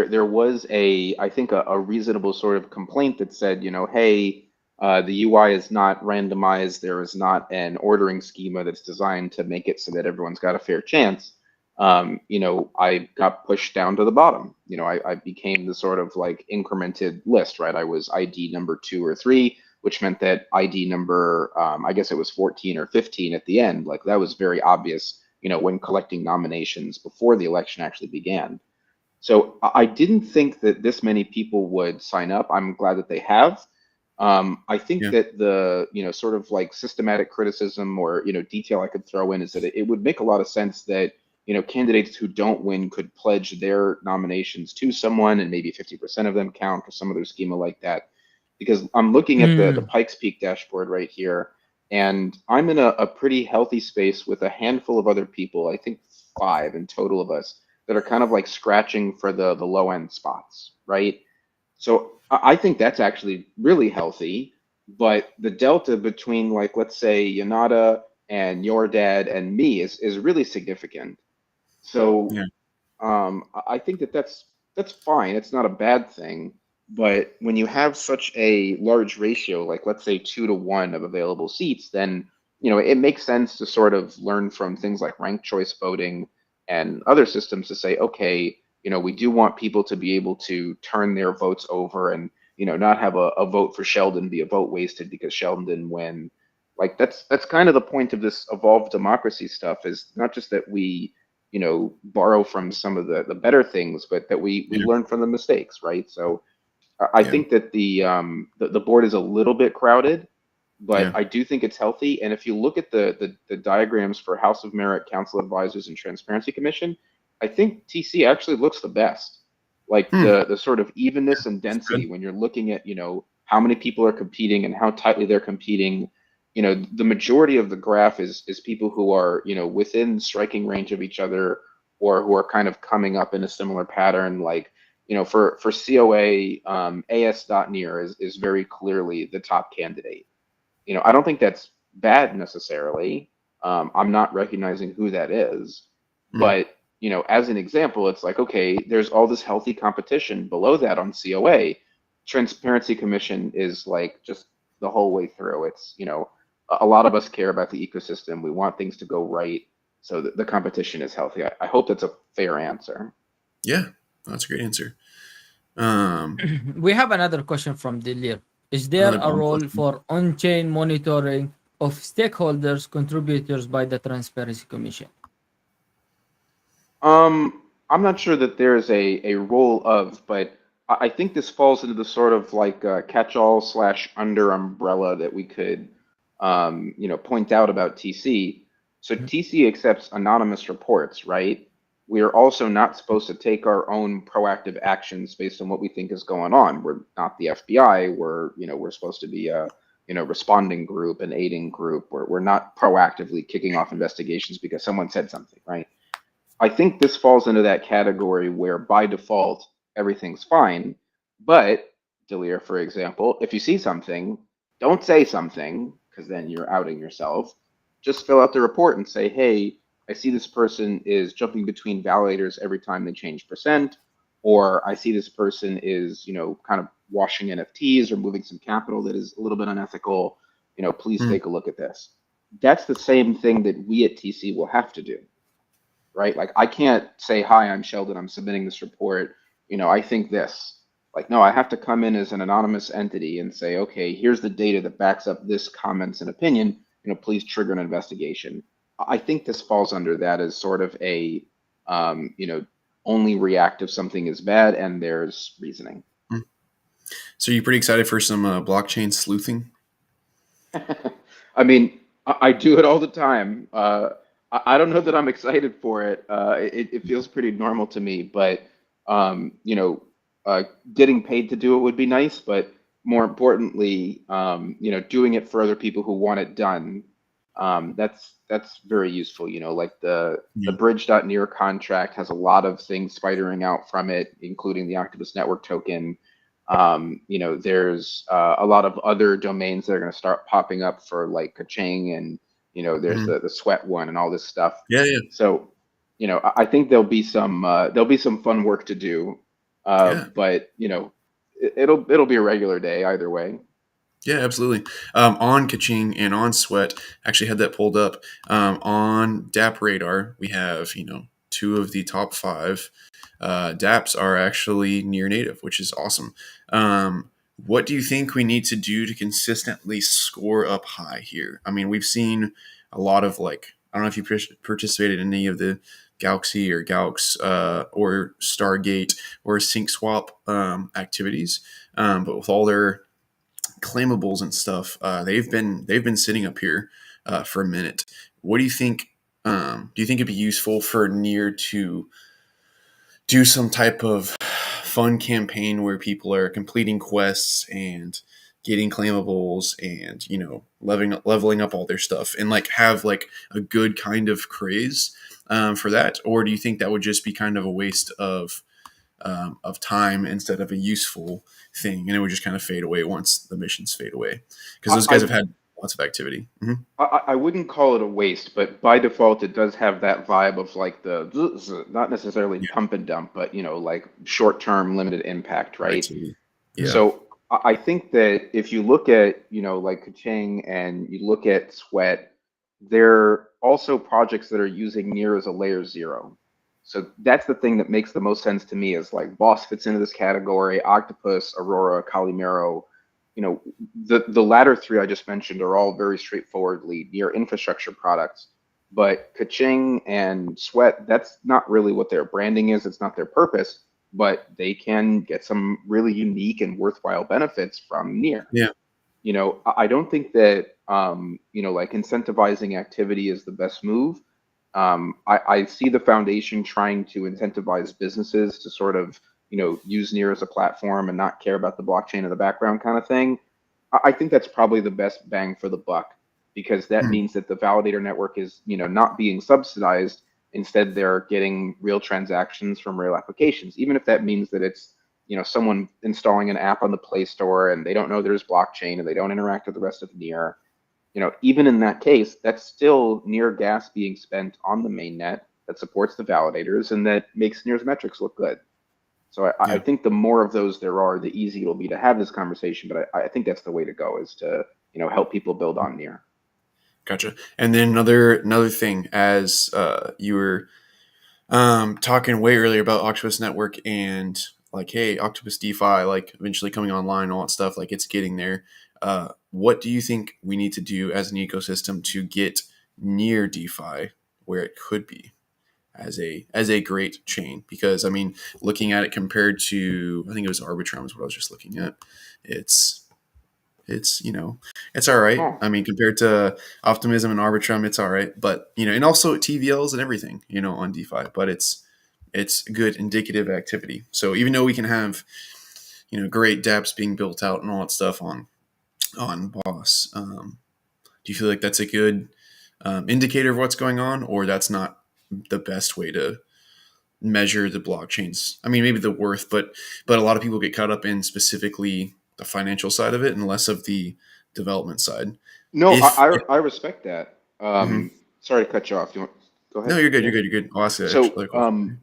there was I think a reasonable sort of complaint that said, hey, the UI is not randomized. There is not an ordering schema that's designed to make it so that everyone's got a fair chance. I got pushed down to the bottom. I became the sort of like incremented list, right? I was ID number 2 or 3, which meant that ID number, I guess it was 14 or 15 at the end. Like, that was very obvious, when collecting nominations before the election actually began. So I didn't think that this many people would sign up. I'm glad that they have. I think Yeah. that the, sort of like systematic criticism or, detail I could throw in is that it would make a lot of sense that, candidates who don't win could pledge their nominations to someone and maybe 50% of them count, or some other schema like that. Because I'm looking at the Mm. Pikes Peak dashboard right here, and I'm in a pretty healthy space with a handful of other people, I think 5 in total of us, that are kind of like scratching for the low end spots, right? So I think that's actually really healthy. But the delta between, like, let's say Yanada and your dad and me is really significant. So Yeah. I think that that's fine. It's not a bad thing. But when you have such a large ratio, like let's say 2 to 1 of available seats, then it makes sense to sort of learn from things like ranked choice voting and other systems to say, okay, we do want people to be able to turn their votes over and not have a vote for Sheldon be a vote wasted because Sheldon didn't win. Like that's kind of the point of this evolved democracy stuff, is not just that we, borrow from some of the better things, but that we Yeah. learn from the mistakes, right? So I Yeah. think that the board is a little bit crowded, but Yeah. I do think it's healthy. And if you look at the diagrams for House of Merit, Council Advisors, and Transparency Commission, I think TC actually looks the best. Like Hmm. the sort of evenness and That's density good. when you're looking at, how many people are competing and how tightly they're competing. The majority of the graph is people who are, within striking range of each other, or who are kind of coming up in a similar pattern. Like, for COA, AS.near is very clearly the top candidate. I don't think that's bad necessarily. I'm not recognizing who that is, Hmm. but as an example, it's like, okay, there's all this healthy competition below that on COA. Transparency Commission is like just the whole way through. It's, a lot of us care about the ecosystem. We want things to go right, so the competition is healthy. I hope that's a fair answer. Yeah, that's a great answer. Um, We have another question from Dearr. Is there Another a bomb role question. for on-chain monitoring of stakeholders contributors by the Transparency Commission? I'm not sure that there's a role of, but I think this falls into the sort of like catch-all slash under umbrella that we could, point out about TC. So TC accepts anonymous reports, right? We are also not supposed to take our own proactive actions based on what we think is going on. We're not the FBI. We're supposed to be a, responding group, an aiding group. We're not proactively kicking off investigations because someone said something, right? I think this falls into that category where by default everything's fine. But Delir, for example, if you see something, don't say something, because then you're outing yourself. Just fill out the report and say, hey, I see this person is jumping between validators every time they change percent, or I see this person is, kind of washing NFTs or moving some capital that is a little bit unethical. Please Hmm. take a look at this. That's the same thing that we at TC will have to do, right? Like I can't say, hi, I'm Sheldon, I'm submitting this report. I think this. Like, no, I have to come in as an anonymous entity and say, okay, here's the data that backs up this comments and opinion. Please trigger an investigation. I think this falls under that as sort of a, only react if something is bad and there's reasoning. Hmm. So you're pretty excited for some blockchain sleuthing? I mean, I do it all the time. I don't know that I'm excited for it. It feels pretty normal to me, but um, you know, uh, getting paid to do it would be nice. But more importantly, doing it for other people who want it done, that's very useful. Like the Yeah. bridge.near contract has a lot of things spidering out from it, including the Octopus Network token. There's a lot of other domains that are going to start popping up for like Kaching, and there's Mhm. the sweat one and all this stuff. Yeah. Yeah. So, I think there'll be some fun work to do. Yeah. But it'll be a regular day either way. Yeah, absolutely. On Kaching and on Sweat, actually had that pulled up. On DApp Radar, we have two of the top five DApps are actually near native, which is awesome. What do you think we need to do to consistently score up high here? I mean, we've seen a lot of I don't know if you participated in any of the Galaxy or Gaux or Stargate or Sync Swap activities, but with all their claimables and stuff, they've been sitting up here for a minute. What do you think? Do you think it'd be useful for Near to do some type of fun campaign where people are completing quests and getting claimables and leveling up all their stuff and have a good kind of craze for that, or do you think that would just be kind of a waste of time instead of a useful thing, and it would just kind of fade away once the missions fade away because I, those guys I have had lots of activity. Mm-hmm. I wouldn't call it a waste, but by default, it does have that vibe of like not necessarily Yeah, pump and dump, but like short-term limited impact, right? activity. Yeah. So I think that if you look at, like Kaching and you look at Sweat, they're also projects that are using Near as a layer zero. So that's the thing that makes the most sense to me, is like Boss fits into this category, Octopus, Aurora, Calimero. you know, the latter three I just mentioned are all very straightforwardly near infrastructure products. But Kaching and Sweat, that's not really what their branding is. It's not their purpose, but they can get some really unique and worthwhile benefits from Near. Yeah. I don't think that like incentivizing activity is the best move. I see the foundation trying to incentivize businesses to sort of use Near as a platform and not care about the blockchain in the background kind of thing. I think that's probably the best bang for the buck, because that Mhm. means that the validator network is not being subsidized. Instead, they're getting real transactions from real applications, even if that means that it's someone installing an app on the Play Store and they don't know there's blockchain and they don't interact with the rest of Near. Even in that case, that's still Near gas being spent on the mainnet that supports the validators and that makes Near's metrics look good. So I Yeah. think the more of those there are, the easier it'll be to have this conversation. But I think that's the way to go, is to help people build on Near. Gotcha. And then another thing, as you were talking way earlier about Octopus Network and like, hey, Octopus DeFi, like eventually coming online, all that stuff, like it's getting there. What do you think we need to do as an ecosystem to get near DeFi where it could be as a great chain? Because I mean, looking at it compared to, I think it was Arbitrum is what I was just looking at. It's it's all right. Oh, I mean, compared to Optimism and Arbitrum, it's all right. But and also TVLs and everything, on DeFi. But it's good indicative activity. So even though we can have great dApps being built out and all that stuff on Boss, do you feel like that's a good indicator of what's going on, or that's not the best way to measure the blockchains? I mean, maybe the worth, but a lot of people get caught up in specifically the financial side of it and less of the development side. no, If I respect that. Mhm. Sorry to cut you off. You want go No, ahead? you're good. Yeah. You're good. You're good. I'll ask the So, other question.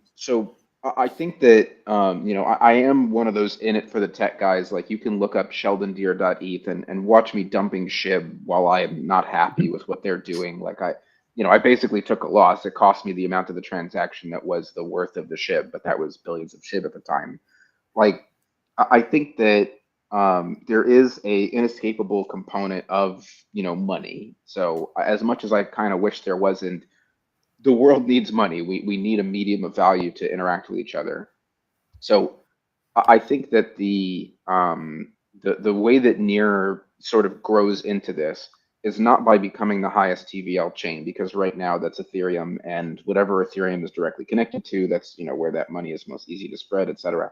I think that I am one of those in it for the tech guys. Like, you can look up Sheldon Dearr.eth and watch me dumping SHIB while I am not happy with what they're doing. Like, I basically took a loss. It cost me the amount of the transaction that was the worth of the SHIB, but that was billions of SHIB at the time. Like, I think that there is a inescapable component of money. So as much as I kind of wish there wasn't, the world needs money. We need a medium of value to interact with each other. So I think that the way that Near sort of grows into this is not by becoming the highest TVL chain, because right now that's Ethereum, and whatever Ethereum is directly connected to, that's where that money is most easy to spread, etc.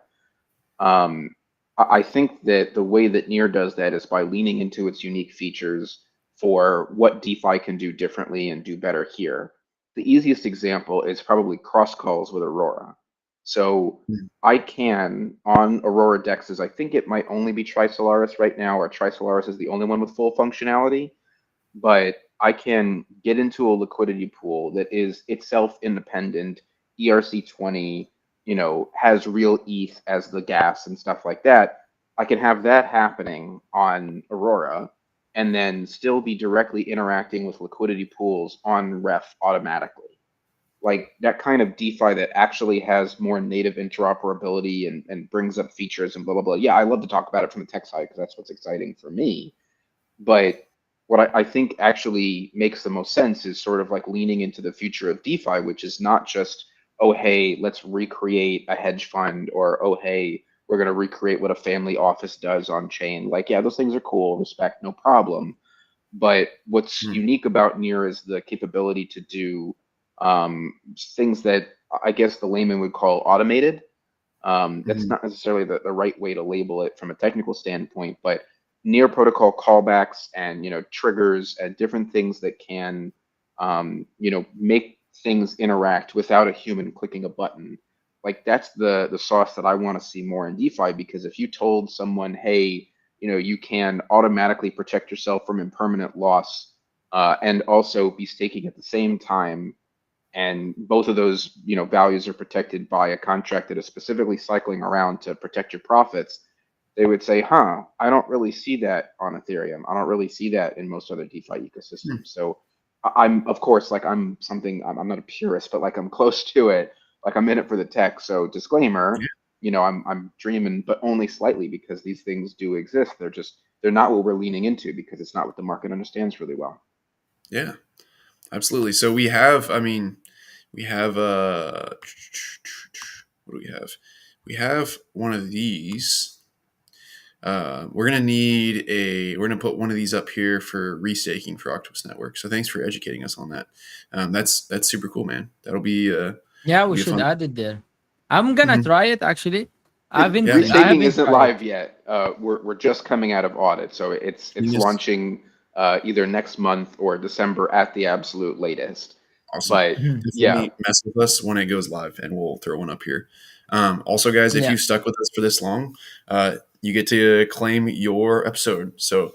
Um, I think that the way that Near does that is by leaning into its unique features for what DeFi can do differently and do better here. The easiest example is probably cross calls with Aurora. So Mhm. I can, on Aurora dexes, I think it might only be Trisolaris right now, or Trisolaris is the only one with full functionality, but I can get into a liquidity pool that is itself independent, ERC20, has real ETH as the gas and stuff like that. I can have that happening on Aurora and then still be directly interacting with liquidity pools on Ref automatically. Like, that kind of DeFi that actually has more native interoperability and brings up features and blah, blah, blah. Yeah, I love to talk about it from the tech side because that's what's exciting for me. But what I think actually makes the most sense is sort of like leaning into the future of DeFi, which is not just, oh, hey, let's recreate a hedge fund, or, oh, hey, we're going to recreate what a family office does on chain. Like, yeah, those things are cool, respect, no problem. But what's Mhm. unique about Near is the capability to do things that I guess the layman would call automated. That's Mhm. not necessarily the right way to label it from a technical standpoint, but near protocol callbacks and triggers and different things that can make things interact without a human clicking a button. Like, that's the sauce that I want to see more in DeFi, because if you told someone, hey, you can automatically protect yourself from impermanent loss and also be staking at the same time, and both of those values are protected by a contract that is specifically cycling around to protect your profits, they would say, huh, I don't really see that on Ethereum. I don't really see that in most other DeFi Mhm. ecosystems. So I'm, of course, like, I'm not a purist, but like, I'm close to it. Like, I'm in it for the tech. So disclaimer, Yeah. I'm dreaming, but only slightly, because these things do exist. They're just they're not what we're leaning into because it's not what the market understands really well. Yeah, absolutely. So we have, I mean, we have what do we have? We have one of these. We're gonna put one of these up here for restaking for Octopus Network. So thanks for educating us on that. That's super cool, man. Yeah, That'll we be a should fun. add it there. I'm gonna Mhm. try it actually. Yeah, me I Restaking haven't isn't tried it. live yet. We're just coming out of audit, so it's genius. launching either next month or December at the absolute latest. Awesome. But yeah, Definitely mess with us when it goes live, and we'll throw one up here. Also, guys, if Yeah. you stuck with us for this long, you get to claim your episode. So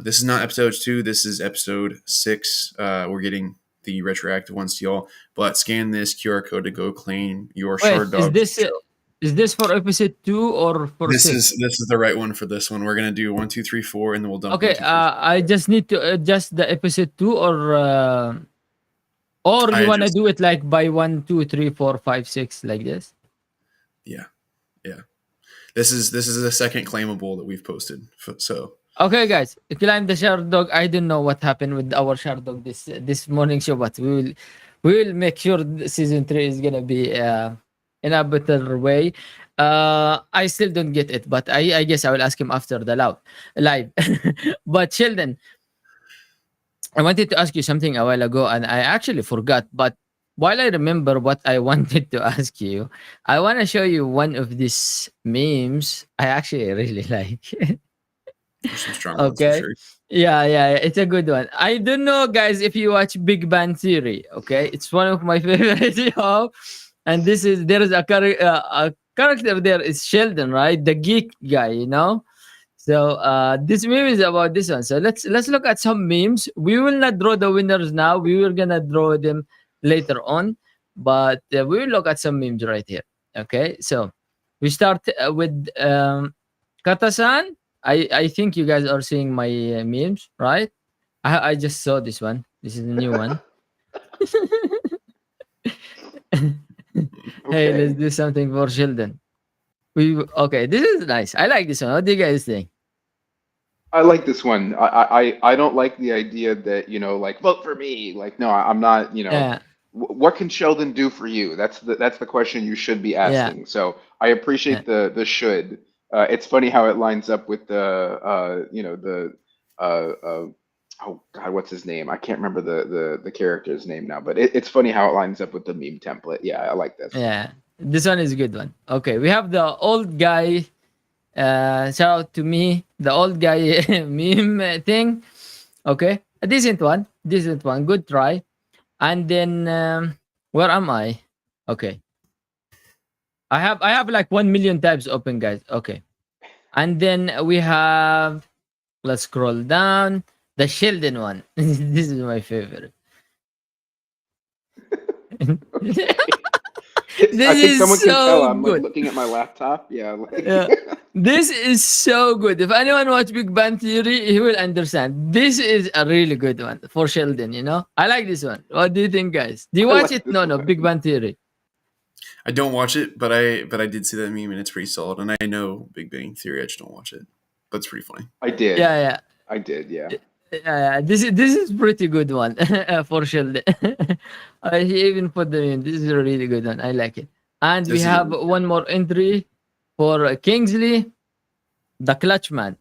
this is not episode 2. This is episode 6. We're getting the retroactive ones to y'all. But scan this QR code to go claim your Wait, Shard Dog show. is this for episode 2 or for This 6? is the right one for this one. We're gonna do 1, 2, 3, 4, and then we'll dump one, Okay, 2, 3, 4. I just need to adjust the episode 2, or I you wanna adjust do it. it like by 1, 2, 3, 4, 5, 6 like this? Yeah, yeah. This is the second claimable that we've posted. So Okay, guys, climb the shard dog. I don't know what happened with our shard dog this morning show, but we will make sure season 3 is gonna be in a better way. I still don't get it, but I guess I will ask him after the live. But Sheldon, I wanted to ask you something a while ago, and I actually forgot. But while I remember what I wanted to ask you, I want to show you one of these memes I actually really like. there's some strong ones for Okay. sure. Yeah. It's a good one. I don't know, guys, if you watch Big Bang Theory. Okay, it's one of my favorite show, and there is a character there is Sheldon, right? The geek guy, you know. So this meme is about this one. So let's look at some memes. We will not draw the winners now. We were gonna draw them later on, but we will look at some memes right here. Okay, so we start with Katasan. I think you guys are seeing my memes, right? I just saw this one. This is a new one. Hey, let's okay. do something for Sheldon. Okay. This is nice. I like this one. What do you guys think? I like this one. I don't like the idea that, like, vote for me. Like, no, I'm not, Yeah, what can Sheldon do for you? That's the question you should be yeah, asking. So I yeah, appreciate the should. It's funny how it lines up with uh, oh God, what's his name? I can't remember the character's name now, but it's funny how it lines up with the meme template. Yeah, I like this. yeah. This one is a good one. Okay, we have the old guy. Shout out to me, the old guy meme thing. Okay, a decent one. Decent one. Good try. And then where am I? Okay, I have like 1 million tabs open, guys. Okay, and then we have. Let's scroll down. The Sheldon one. This is my favorite. Okay. I This think is someone can tell. so I'm like good. looking at my laptop. Yeah, like Yeah. This is so good. If anyone watch Big Bang Theory, he will understand. This is a really good one for Sheldon, you know? I like this one. What do you think, guys? Do you I watch like it? this No, Big one. Bang Theory. I don't watch it, but I did see that meme and it's pretty solid. And I know Big Bang Theory. I just don't watch it, but it's pretty funny. I did. Yeah. I did. Yeah. This is pretty good one for Sheldon. He even put them in. This is a really good one. I like it. And we This is a have good one more entry for Kingsley, the Clutch Man.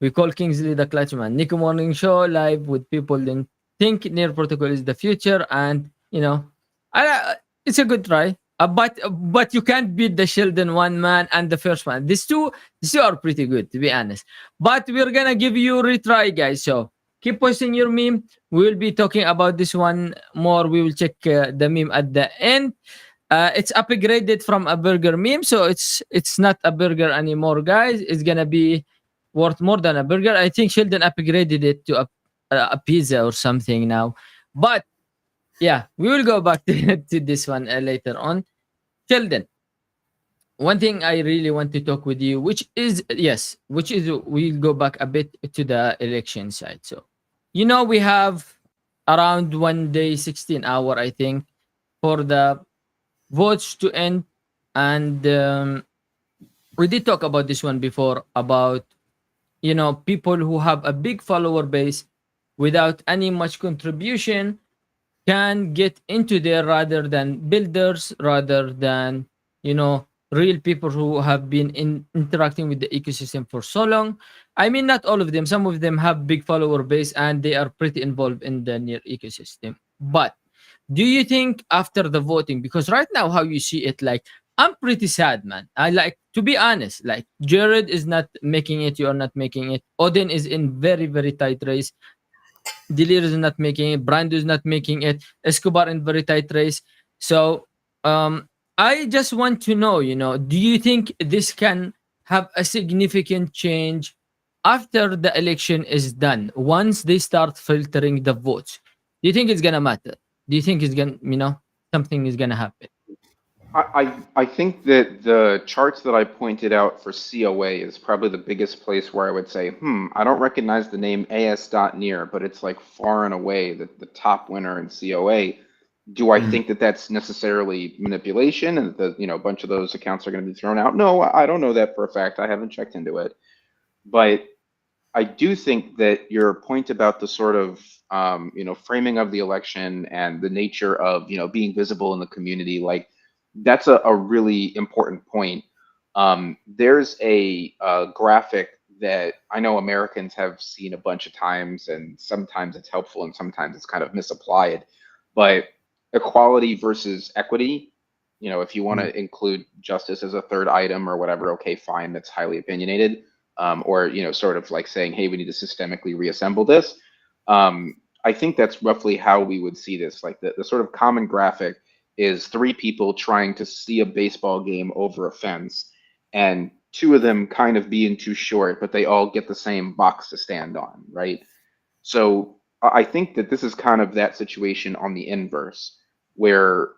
We call Kingsley the Clutch Man. NEKO Morning Show live with people then think Near Protocol is the future, and it's a good try. But you can't beat the Sheldon one man and the first one. These two are pretty good to be honest. But we're gonna give you a retry, guys. So keep posting your meme. We will be talking about this one more. We will check the meme at the end. It's upgraded from a burger meme, so it's not a burger anymore, guys. It's gonna be worth more than a burger. I think Sheldon upgraded it to a pizza or something now. But yeah, we will go back to this one later on. Sheldon, one thing I really want to talk with you, which is we'll go back a bit to the election side. So, we have around 1 day, 16 hour, I think, for the votes to end, and we did talk about this one before about people who have a big follower base without any much contribution can get into there, rather than builders, rather than real people who have been interacting with the ecosystem for so long. I mean, not all of them. Some of them have big follower base and they are pretty involved in the near ecosystem. But do you think after the voting, because right now how you see it, like, I'm pretty sad, man. I, like, to be honest, like, Jared is not making it, you are not making it. Odin is in very, very tight race. Delir is not making it. Brando is not making it. Escobar in very tight race. So, I just want to know, do you think this can have a significant change after the election is done? Once they start filtering the votes, do you think it's gonna matter? Do you think it's gonna, something is gonna happen? I think that the charts that I pointed out for COA is probably the biggest place where I would say, I don't recognize the name AS.near, but it's like far and away the top winner in COA. Do I Mhm. think that that's necessarily manipulation and that a bunch of those accounts are going to be thrown out? No, I don't know that for a fact. I haven't checked into it. But I do think that your point about the sort of framing of the election and the nature of being visible in the community, like that's a really important point. There's a graphic that I know Americans have seen a bunch of times, and sometimes it's helpful and sometimes it's kind of misapplied. But equality versus equity, if you want Mhm. to include justice as a third item or whatever, okay, fine, that's highly opinionated. Or sort of like saying, hey, we need to systemically reassemble this. I think that's roughly how we would see this. Like the sort of common graphic is three people trying to see a baseball game over a fence, and two of them kind of being too short, but they all get the same box to stand on, right? So I think that this is kind of that situation on the inverse, where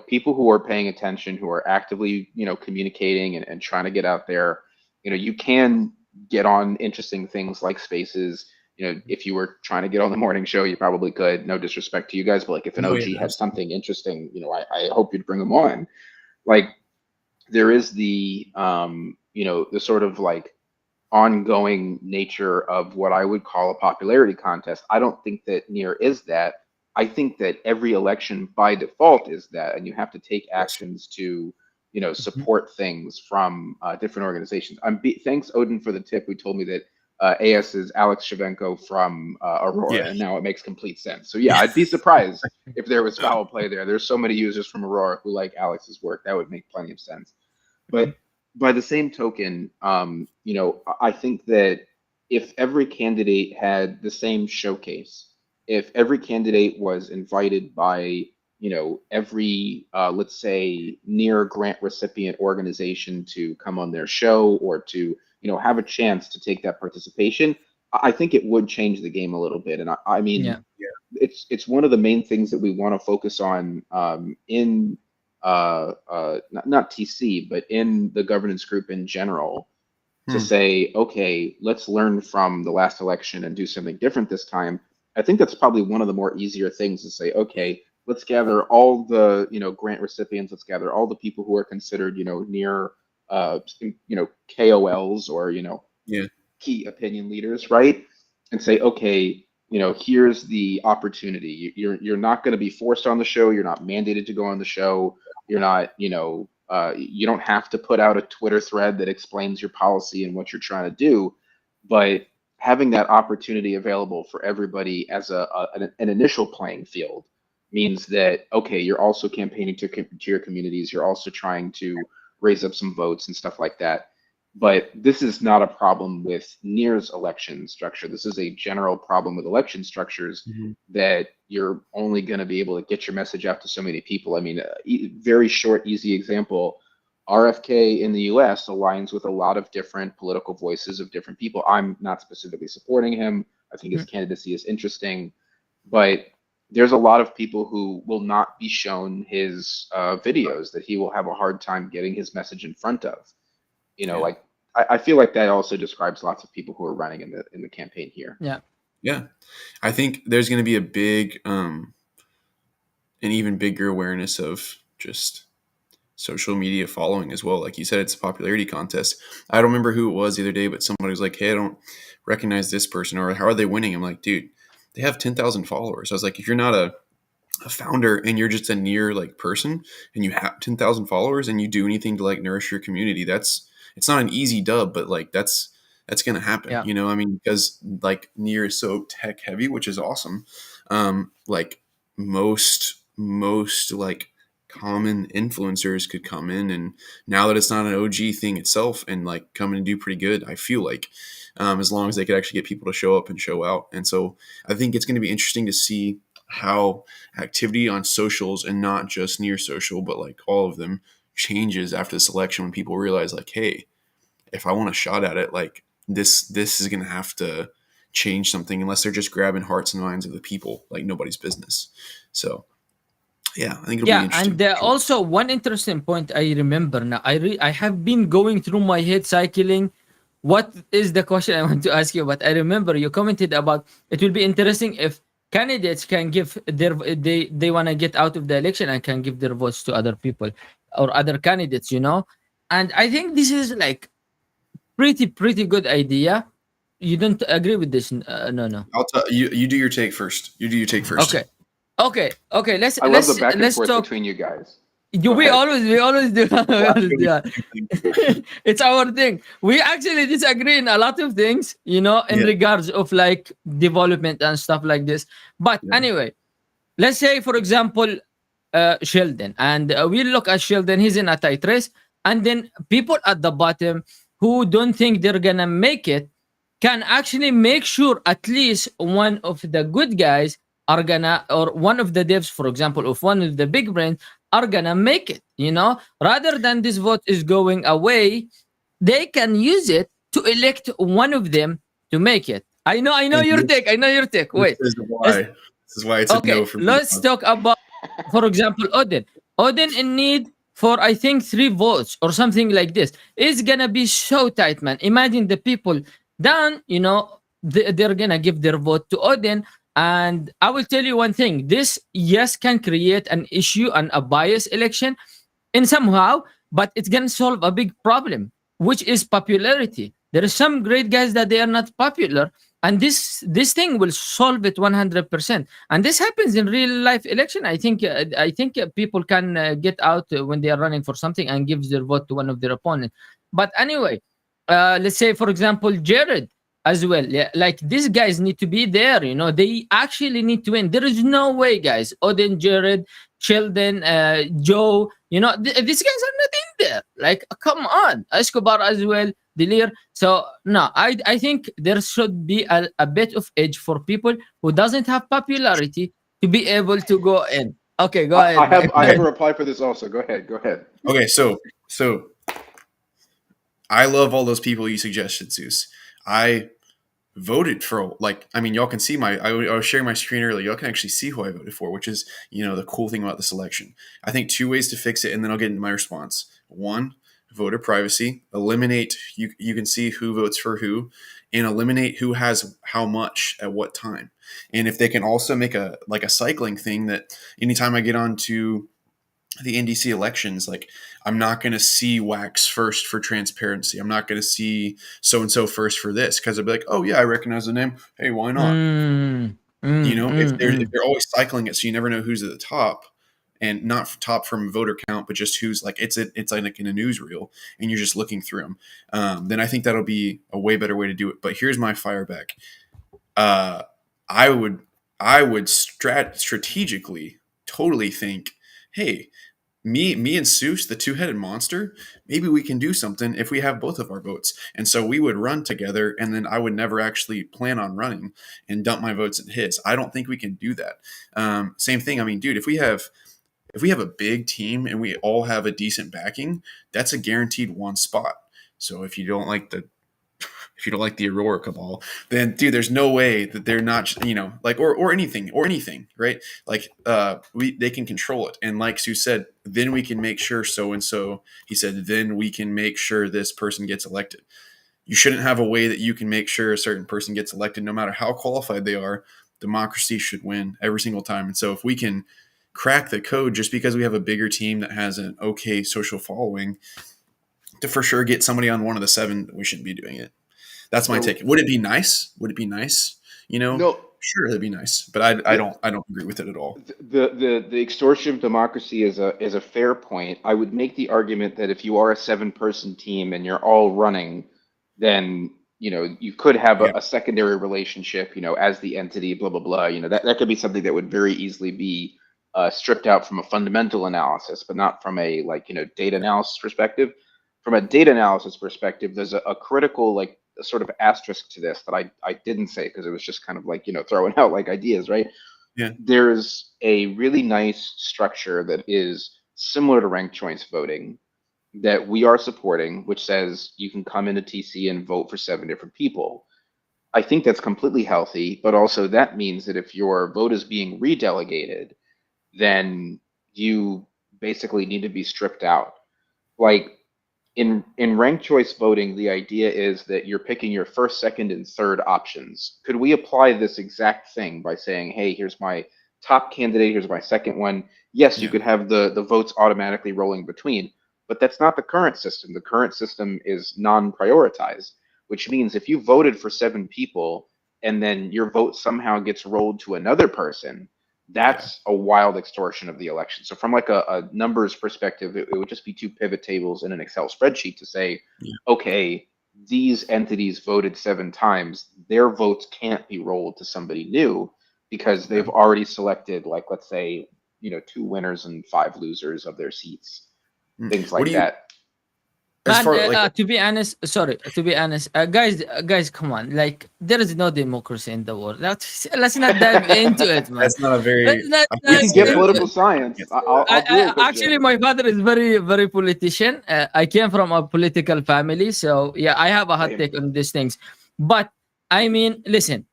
people who are paying attention, who are actively communicating and trying to get out there, you can get on interesting things like spaces. If you were trying to get on the morning show, you probably could. No disrespect to you guys, but like if an Oh yeah, OG had absolutely. something interesting, I hope you'd bring them on. Like there is the sort of like ongoing nature of what I would call a popularity contest. I don't think that Near is that. I think that every election by default is that, and you have to take Yes. actions to, Mhm. support things from different organizations. Thanks Odin for the tip who told me that AS is Alex Shavenko from Yeah. Aurora, and now it makes complete sense. So yeah, I'd be surprised if there was foul play there. There's so many users from Aurora who like Alex's work. That would make plenty of sense. Mhm. But by the same token, I think that if every candidate had the same showcase, if every candidate was invited by, every, let's say, near grant recipient organization to come on their show or to, have a chance to take that participation, I think it would change the game a little bit. And I mean, Yeah. it's one of the main things that we want to focus on in not TC, but in the governance group in general, to Hmm. say, okay, let's learn from the last election and do something different this time. I think that's probably one of the more easier things to say, okay, let's gather all the, grant recipients, let's gather all the people who are considered, near, KOLs or, Yeah. key opinion leaders, right? And say, okay, here's the opportunity. You're not going to be forced on the show. You're not mandated to go on the show. You're not, you don't have to put out a Twitter thread that explains your policy and what you're trying to do, but having that opportunity available for everybody as an initial playing field means that okay, you're also campaigning to your communities. You're also trying to raise up some votes and stuff like that, but this is not a problem with Near's election structure. This is a general problem with election structures Mhm. that you're only going to be able to get your message out to so many people. I mean, very short, easy example. RFK in the US aligns with a lot of different political voices of different people. I'm not specifically supporting him. I think his Mhm. candidacy is interesting, but there's a lot of people who will not be shown his videos that he will have a hard time getting his message in front of. Yeah. Like I feel like that also describes lots of people who are running in the campaign here. Yeah. Yeah. I think there's going to be a big, an even bigger awareness of just social media following as well. Like you said, it's a popularity contest. I don't remember who it was the other day, but somebody was like, "Hey, I don't recognize this person," or "How are they winning?" I'm like, "Dude, they have 10,000 followers." I was like, if you're not a founder and you're just a near like person and you have 10,000 followers and you do anything to like nourish your community, it's not an easy dub, but like that's going to happen, Yeah. I mean, because like Near is so tech heavy, which is awesome. Like most like common influencers could come in, and now that it's not an OG thing itself, and like come in and do pretty good, I feel like, as long as they could actually get people to show up and show out. And so I think it's going to be interesting to see how activity on socials, and not just Near social, but like all of them, changes after the selection, when people realize like, hey, if I want a shot at it, like this is going to have to change something, unless they're just grabbing hearts and minds of the people like nobody's business. So yeah, I think it'll be Yeah, interesting. and also one interesting point I remember now. I have been going through my head cycling. What is the question I want to ask you? But I remember you commented about it will be interesting if candidates can give they want to get out of the election and can give their votes to other people or other candidates. And I think this is like pretty good idea. You don't agree with this? No, no. I'll tell you. You do your take first. You do your take first. Okay, okay. Let's I love the let's back and let's forth talk. between you guys. You, Go ahead. we always do. We Well, always do actually, that. It's our thing. We actually disagree in a lot of things, in yeah, regards of like development and stuff like this. But yeah. anyway, let's say, for example, Sheldon, and we look at Sheldon. He's in a tight race, and then people at the bottom who don't think they're gonna make it can actually make sure at least one of the good guys are gonna, or one of the devs, for example, of one of the big brands are gonna make it. Rather than this vote is going away, they can use it to elect one of them to make it. I know And your take. I know your take. this Wait. is Let's why. This is why it's a Okay, no for me. let's talk about, for example, Odin. Odin in need for, I think, 3 votes or something like this. It's gonna be so tight, man. Imagine the people down, they're gonna give their vote to Odin. And I will tell you one thing: this, yes, can create an issue and a bias election in somehow, but it's gonna solve a big problem, which is popularity. There are some great guys that they are not popular, and this thing will solve it 100%. And this happens in real life election. I think people can get out when they are running for something and gives their vote to one of their opponents. But anyway, let's say, for example, Jared as well. Yeah, like these guys need to be there. They actually need to win. There is no way, guys. Odin, Jared, Sheldon, Joe. These guys are not in there. Like, come on, Escobar as well, Delir. So no, I think there should be a bit of edge for people who doesn't have popularity to be able to go in. Okay, go I ahead, my have I Okay. have a friend. reply for this also. Go ahead. Go ahead. Okay. So I love all those people you suggested, Zeus. I voted for, like, I mean, y'all can see I was sharing my screen earlier. Y'all can actually see who I voted for, which is, the cool thing about the selection. I think 2 ways to fix it, and then I'll get into my response. One, voter privacy. Eliminate, you can see who votes for who, and eliminate who has how much at what time. And if they can also make a cycling thing, that anytime I get on to the NDC elections, like, I'm not going to see Wax first for transparency. I'm not going to see so and so first for this, because I'll be like, oh yeah, I recognize the name. Hey, why not? Mm, If mm. they're always cycling it, so you never know who's at the top, and not top from voter count, but just who's like it's like in a newsreel, and you're just looking through them. Then I think that'll be a way better way to do it. But here's my fire back. Uh, I would strategically totally think, hey, me and Seuss, the two-headed monster, maybe we can do something if we have both of our votes. And so we would run together, and then I would never actually plan on running and dump my votes in his. I don't think we can do that. Same thing. I mean, dude, if we have a big team and we all have a decent backing, that's a guaranteed one spot. So if you don't like the Aurora Cabal, then dude, there's no way that they're not, like, or anything, right? Like, they can control it. And like Sue said, then we can make sure so and so. He said, then we can make sure this person gets elected. You shouldn't have a way that you can make sure a certain person gets elected, no matter how qualified they are. Democracy should win every single time. And so if we can crack the code just because we have a bigger team that has an okay social following to for sure get somebody on one of the 7. We shouldn't be doing it. That's my So take. Would it be nice? Would it be nice? You know, no, sure, it'd be nice, but I don't agree with it at all. the extortion of democracy is a fair point. I would make the argument that if you are a 7-person team and you're all running, then you could have Yeah, a secondary relationship, as the entity, blah blah blah. That could be something that would very easily be stripped out from a fundamental analysis, but not from a data analysis perspective. From a data analysis perspective, there's a critical a sort of asterisk to this that I didn't say because it was just kind of throwing out ideas, right? yeah, There's a really nice structure that is similar to ranked choice voting that we are supporting, which says you can come into TC and vote for 7 different people. I think that's completely healthy, but also that means that if your vote is being redelegated, then you basically need to be stripped out. Like in ranked choice voting, the idea is that you're picking your first, second, and third options. Could we apply this exact thing by saying, hey, here's my top candidate, here's my second one? Yes, you yeah, could have the votes automatically rolling between, but that's not the current system. The current system is non-prioritized, which means if you voted for 7 people and then your vote somehow gets rolled to another person, yeah, that's a wild extortion of the election. So from a numbers perspective, it would just be 2 pivot tables in an Excel spreadsheet to say, yeah. okay, these entities voted 7 times. Their votes can't be rolled to somebody new because they've Okay. already selected, let's say, 2 winners and 5 losers of their seats, things What like do you that. as Man, far like to be honest, sorry, to be honest, guys, come on. Like, there is no democracy in the world. Let's not dive into it, man. that's not a Let's very not I We can't dive can say get that. into political it. science. Can't say that. I'll do it, but Actually, my father is very, very politician. I came from a political family, so yeah, I have a hot same. take on these things. But I mean, listen,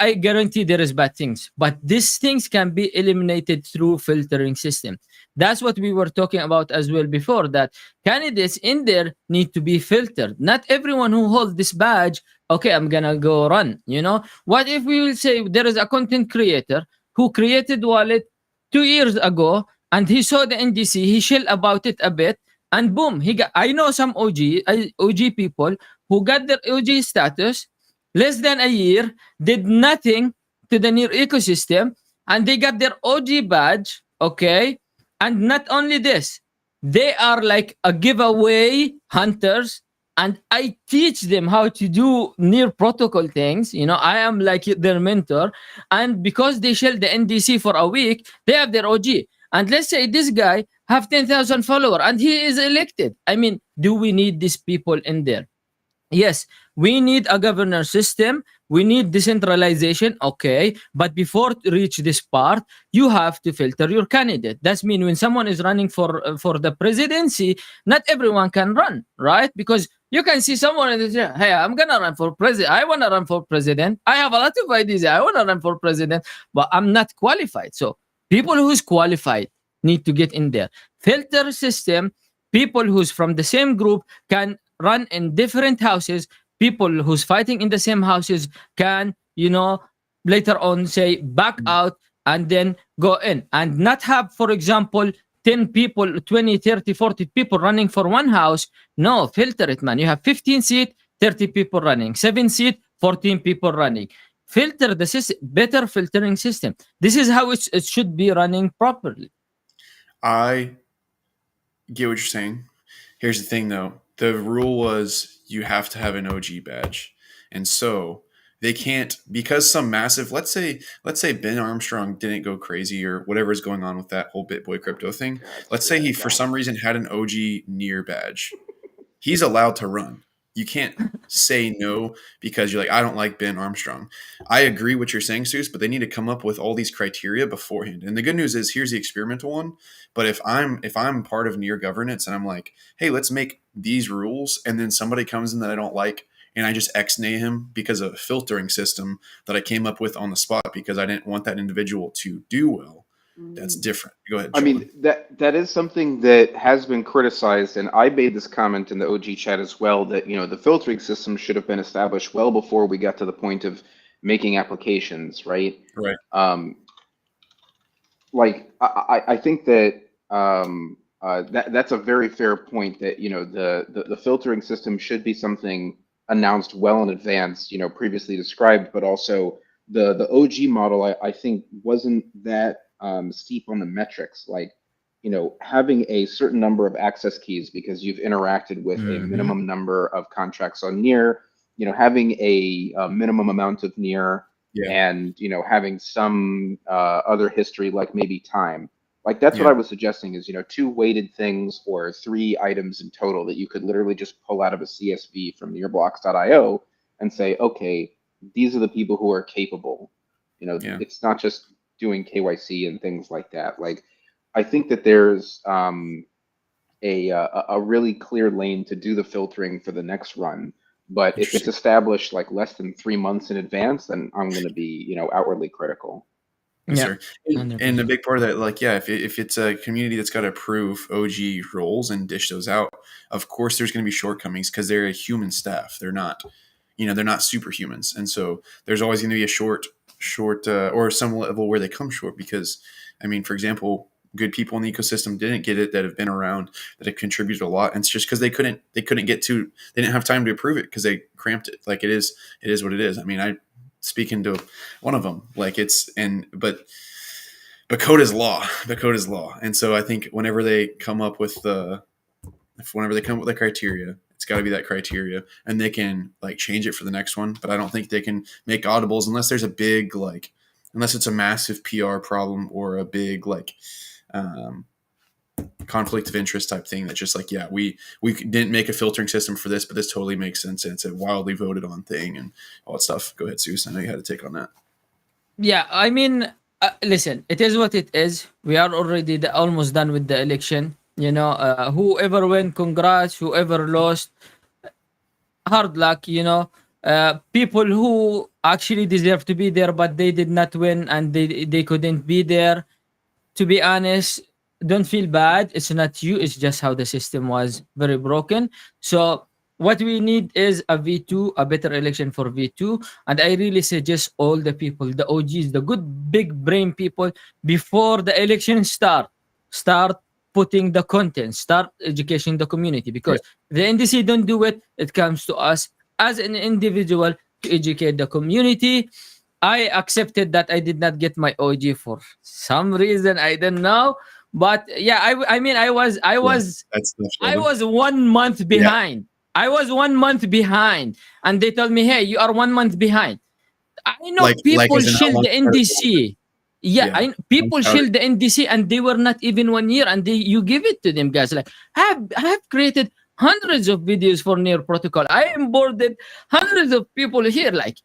I guarantee there is bad things, but these things can be eliminated through filtering system. That's what we were talking about as well before. That candidates in there need to be filtered. Not everyone who holds this badge, okay, I'm gonna go run. What if we will say there is a content creator who created wallet 2 years ago and he saw the NDC, he chill about it a bit, and boom, he got. I know some OG people who got their OG status less than a year, did nothing to the near ecosystem, and they got their OG badge, okay? And not only this, they are like a giveaway hunters, and I teach them how to do near protocol things. I am like their mentor, and because they shell the NDC for a week, they have their OG. And let's say this guy have 10,000 follower and he is elected. I mean, do we need these people in there? Yes, we need a governor system. We need decentralization. Okay. But before to reach this part, you have to filter your candidate. That's mean when someone is running for the presidency, not everyone can run, right? Because you can see someone and say, hey, I'm gonna run for president. I wanna run for president. I have a lot of ideas. I wanna run for president, but I'm not qualified. So people who's qualified need to get in there. Filter system, people who's from the same group can run in different houses. People who's fighting in the same houses can, later on say back out and then go in and not have, for example, 10 people, 20, 30, 40 people running for one house. No, filter it, man. You have 15 seat, 30 people running, 7 seat, 14 people running. Filter the system, better filtering system. This is how it should be running properly. I get what you're saying. Here's the thing though. The rule was you have to have an OG badge. And so they can't because some massive let's say Ben Armstrong didn't go crazy or whatever is going on with that whole BitBoy crypto thing. God, Let's screw say he that for guy. some reason had an OG near badge. He's allowed to run. You can't say no because you're like, I don't like Ben Armstrong. I agree what you're saying, Seuss, but they need to come up with all these criteria beforehand. And the good news is here's the experimental one. But if I'm part of near governance and I'm like, hey, let's make these rules, and then somebody comes in that I don't like and I just ex-nay him because of a filtering system that I came up with on the spot because I didn't want that individual to do well, that's different. Go ahead, I mean, Sheldon. that is something that has been criticized, and I made this comment in the OG chat as well, that the filtering system should have been established well before we got to the point of making applications, right? Right. Um, like I think that that's a very fair point, that the filtering system should be something announced well in advance, previously described, but also the OG model I think wasn't that steep on the metrics, like having a certain number of access keys because you've interacted with a Mm-hmm. minimum number of contracts on near, having a minimum amount of near, Yeah. and having some other history, like maybe time. Like that's what Yeah. I was suggesting, is two weighted things or three items in total that you could literally just pull out of a CSV from nearblocks.io and say, okay, these are the people who are capable. Yeah. It's not just doing KYC and things like that. Like I think that there's a really clear lane to do the filtering for the next run. But if it's Interesting. established like less than 3 months in advance, then I'm going to be, outwardly critical. Yes, Yeah, sir. And a 100%. big part of that, like, yeah, if it's a community that's got to approve OG roles and dish those out, of course there's going to be shortcomings because they're a human staff. They're not, they're not superhumans, and so there's always going to be a short, or some level where they come short because, I mean, for example, good people in the ecosystem didn't get it that have been around that have contributed a lot, and it's just because they couldn't get to, they didn't have time to approve it because they cramped it. Like it is what it is. I mean, I speaking to one of them, like it's and but code is law. But code is law, and so I think whenever they come up with the criteria, it's got to be that criteria, and they can like change it for the next one. But I don't think they can make audibles unless there's a big unless it's a massive PR problem or a big um, conflict of interest type thing. That's just like, yeah, we didn't make a filtering system for this, but this totally makes sense, and it's a wildly voted on thing and all that stuff. Go ahead, Seuss. I know you had a take on that. Yeah, I mean, listen, it is what it is. We are already almost done with the election. Whoever win, congrats. Whoever lost, hard luck. People who actually deserve to be there, but they did not win and they couldn't be there. To be honest, don't feel bad. It's not you. It's just how the system was very broken. So what we need is a V2, a better election for V2. And I really suggest all the people, the OGs, the good big brain people, before the election start putting the content, start educating the community. Yeah. Because if the NDC don't do it, it comes to us as an individual to educate the community. I accepted that I did not get my OG for some reason. I don't know, but yeah, I mean, I Yeah, was that's the I Sheldon. was 1 month Yeah, behind. I was 1 month behind, and they told me, "Hey, you are 1 month behind." I know like people as in how shield long the apart it was. NDC. Yeah, Yeah, people how, shield the NDC, and they were not even 1 year, and you give it to them, guys. Like, I have created hundreds of videos for Near Protocol. I onboarded hundreds of people here, like,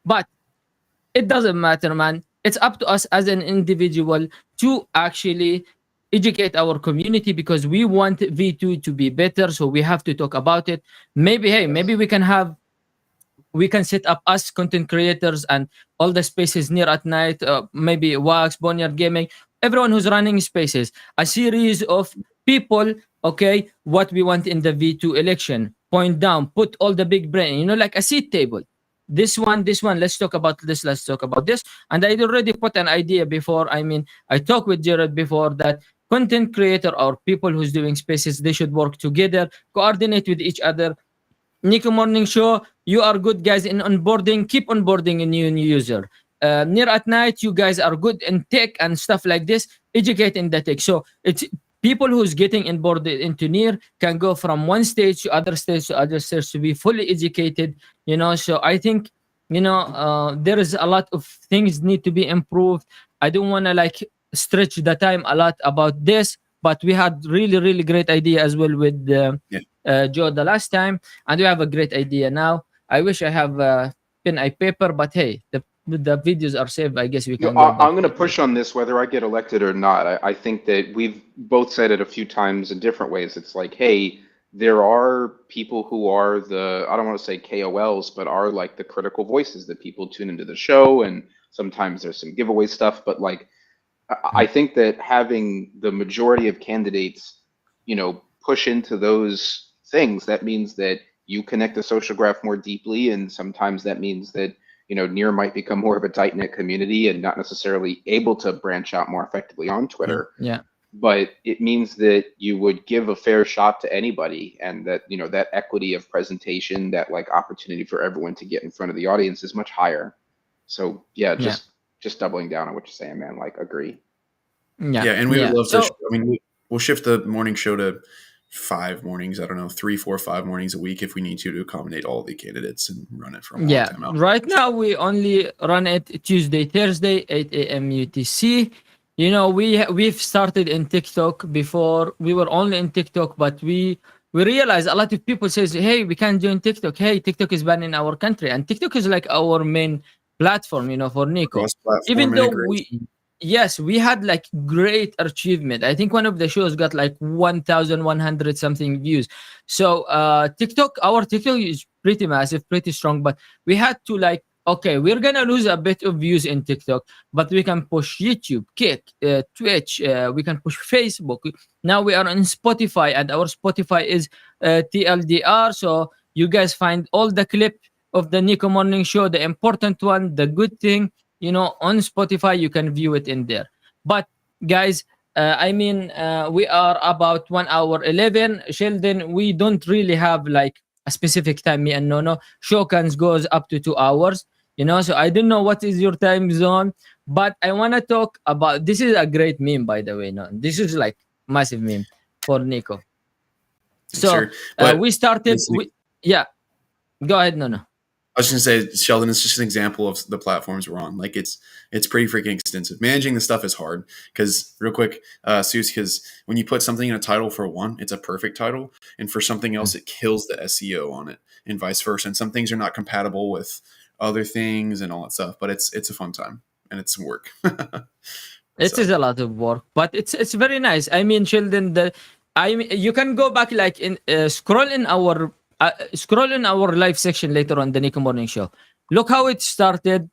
but it doesn't matter, man. It's up to us as an individual to actually educate our community because we want V2 to be better. So we have to talk about it. Maybe, hey, maybe Yes. we can set up us content creators and all the spaces near at night, maybe Wax, Boneyard Gaming, everyone who's running spaces, a series of people, okay, what we want in the V2 election. Point down, put all the big brain, like a seat table. This one, let's talk about this, let's talk about this. And I already put an idea before. I mean, I talked with Jared before that content creator or people who's doing spaces, they should work together, coordinate with each other. NEKO Morning Show, you are good guys in onboarding. Keep onboarding a new user. Near at night, you guys are good in tech and stuff like this. Educate in the tech. So it's people who's getting onboarded into Near can go from one stage to other stage to other stage to be fully educated. So I think there is a lot of things need to be improved. I don't want to like stretch the time a lot about this, but we had really really great idea as well with yeah. Joe the last time, and we have a great idea now. I wish I have pen and paper, but hey, the videos are saved. I guess we can go back I'm going to later. push on this whether I get elected or not. I think that we've both said it a few times in different ways. It's like, hey, there are people who are I don't want to say KOLs, but are like the critical voices that people tune into the show. And sometimes there's some giveaway stuff. But like, I think that having the majority of candidates, push into those things, that means that you connect the social graph more deeply. And sometimes that means that Near might become more of a tight knit community and not necessarily able to branch out more effectively on Yeah. Twitter. Yeah. But it means that you would give a fair shot to anybody, and that that equity of presentation, that like opportunity for everyone to get in front of the audience is much higher. So yeah, Yeah. just doubling down on what you're saying, man. Like, agree. Yeah. Yeah, and we would Yeah. love to. So I mean, we'll shift the morning show to 5 mornings. I don't know, 3, 4, 5 mornings a week if we need to accommodate all the candidates and run it from a long yeah, time out. right now we only run it Tuesday, Thursday, 8 a.m. UTC. We've started in TikTok before. We were only in TikTok, but we realized a lot of people says, "Hey, we can't join TikTok. Hey, TikTok is banned in our country," and TikTok is like our main platform, for Nico. Even Cross-platform though integration. yes, we had like great achievement. I think one of the shows got like 1,100 something views. So our TikTok is pretty massive, pretty strong, but we had to like, okay, we're gonna lose a bit of views in TikTok, but we can push YouTube, Kick, Twitch, we can push Facebook. Now we are on Spotify, and our Spotify is TLDR. So you guys find all the clip of the Nico Morning Show, the important one, the good thing, on Spotify. You can view it in there. But guys, we are about 1 hour 11. Sheldon, we don't really have like a specific time. Me and Nono Shokans goes up to 2 hours. So I don't know what is your time zone, but I want to talk about this. Is a great meme, by the way. No, this is like massive meme for Nico. Thanks, So sir. But we started. it's Yeah, go ahead, Nono. I was going to say, Sheldon, it's just an example of the platforms we're on. Like it's pretty freaking extensive. Managing the stuff is hard because, real quick, Seuss, because when you put something in a title for one, it's a perfect title, and for something else, it kills the SEO on it, and vice versa. And some things are not compatible with other things and all that stuff. But it's a fun time and it's some work. It So is a lot of work, but it's very nice. I mean, Sheldon, you can go back like in scroll in our live section later on the Nico Morning Show. Look how it started,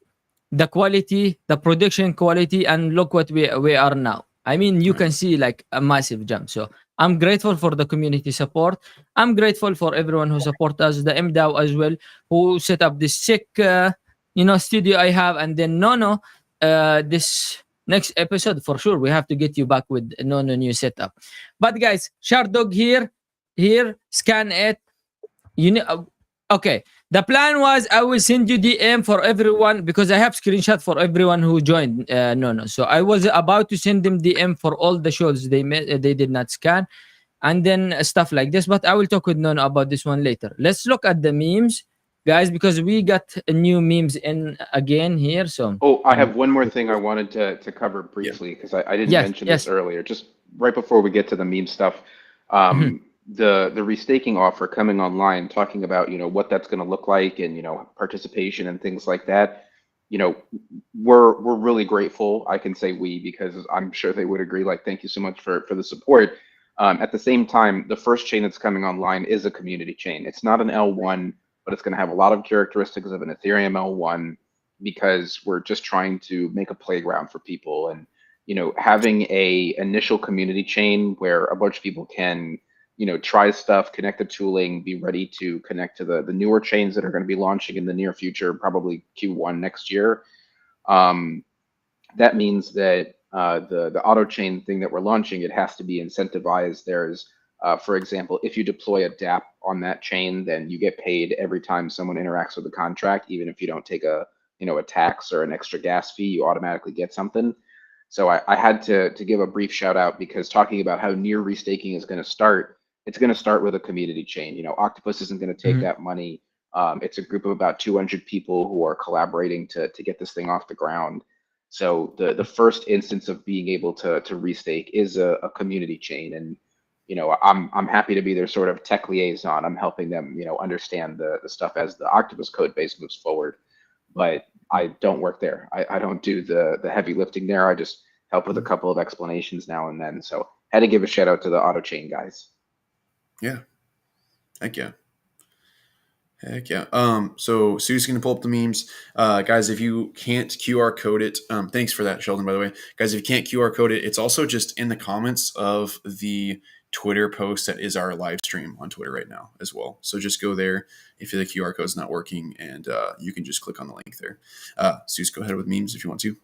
the quality, the production quality, and look what we are now. I mean, you right. can see like a massive jump. So I'm grateful for the community support. I'm grateful for everyone who support us, the MDAO as well, who set up this sick, studio I have, and then Nono, this next episode for sure we have to get you back with no new setup. But guys, Shardog here, scan it. You know, okay. The plan was I will send you DM for everyone because I have screenshot for everyone who joined. No. So I was about to send them DM for all the shows they did not scan, and then stuff like this. But I will talk with Nono about this one later. Let's look at the memes, guys, because we got new memes in again here. So Oh, I um, have one more thing I wanted to cover Yeah. briefly because I didn't yes, mention this yes. earlier. Just right before we get to the meme stuff, Mhm. the restaking offer coming online, talking about what that's going to look like, and participation and things like that. You know, we're really grateful. I can say we because I'm sure they would agree. Like, thank you so much for the support. At the same time, the first chain that's coming online is a community chain. It's not an L1, but it's going to have a lot of characteristics of an Ethereum L1 because we're just trying to make a playground for people, and having a initial community chain where a bunch of people can try stuff, connect the tooling, be ready to connect to the newer chains that are going to be launching in the near future, probably Q1 next year. um, that means that the auto chain thing that we're launching, it has to be incentivized. There's for example, if you deploy a DApp on that chain, then you get paid every time someone interacts with the contract, even if you don't take a tax or an extra gas fee, you automatically get something. So I had to give a brief shout out because talking about how near restaking is going to start, it's going to start with a community chain. Octopus isn't going to take Mhm. that money. It's a group of about 200 people who are collaborating to get this thing off the ground. So the first instance of being able to restake is a community chain, and I'm happy to be their sort of tech liaison. I'm helping them understand the stuff as the Octopus code base moves forward. But I don't work there. I don't do the heavy lifting there. I just help with a couple of explanations now and then. So had to give a shout out to the auto chain guys. Yeah. Heck yeah. Heck yeah. So Sue's gonna pull up the memes. Guys, if you can't QR code it, thanks for that, Sheldon, by the way. Guys, if you can't QR code it, it's also just in the comments of the Twitter post that is our live stream on Twitter right now as well. So just go there if the QR code is not working, and you can just click on the link there. Zeus, go ahead with memes if you want to.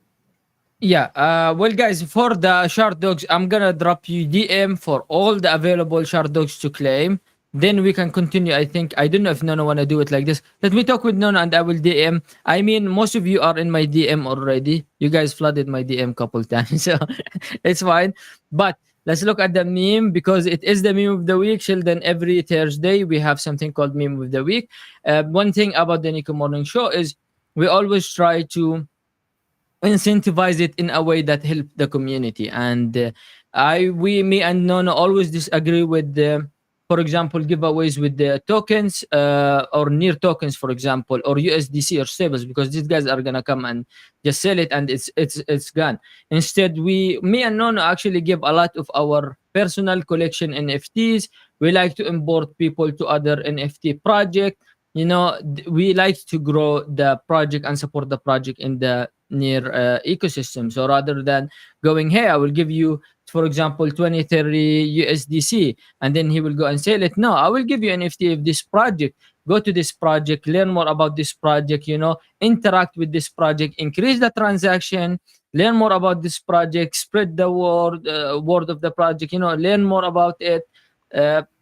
Yeah. Well, guys, for the shard dogs, I'm gonna drop you DM for all the available shard dogs to claim. Then we can continue. I think I don't know if Nono wanna do it like this. Let me talk with Nono and I will DM. I mean, most of you are in my DM already. You guys flooded my DM couple times, so it's fine. But let's look at the meme because it is the meme of the week. Sheldon, every Thursday we have something called meme of the week. One thing about the NEKO Morning Show is we always try to incentivize it in a way that help the community, and me and Nono always disagree with the, for example, giveaways with the tokens or near tokens, for example, or USDC or stables, because these guys are gonna come and just sell it and it's gone. Instead, me and Nono actually give a lot of our personal collection NFTs. We like to import people to other NFT project. We like to grow the project and support the project in the near ecosystem. So rather than going, hey, I will give you, for example, 20, 30 USDC, and then he will go and sell it. No, I will give you NFT of this project. Go to this project, learn more about this project, interact with this project, increase the transaction, learn more about this project, spread the word of the project, learn more about it,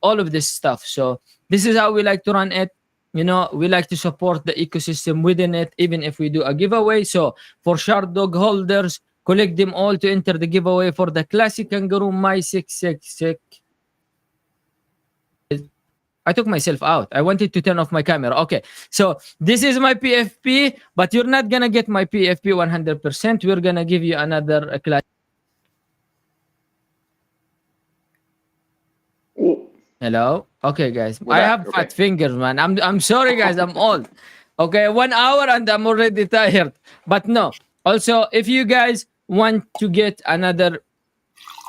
all of this stuff. So this is how we like to run it. We like to support the ecosystem within it, even if we do a giveaway. So for shard dog holders, collect them all to enter the giveaway for the classic kangaroo my 666. I took myself out. I wanted to turn off my camera. Okay, so this is my PFP, but you're not gonna get my PFP 100%. We're gonna give you another class. Hello. Okay, guys. We're I back. have Okay. fat fingers, man. I'm sorry, guys. I'm old. Okay, 1 hour and I'm already tired. But no. Also, if you guys want to get another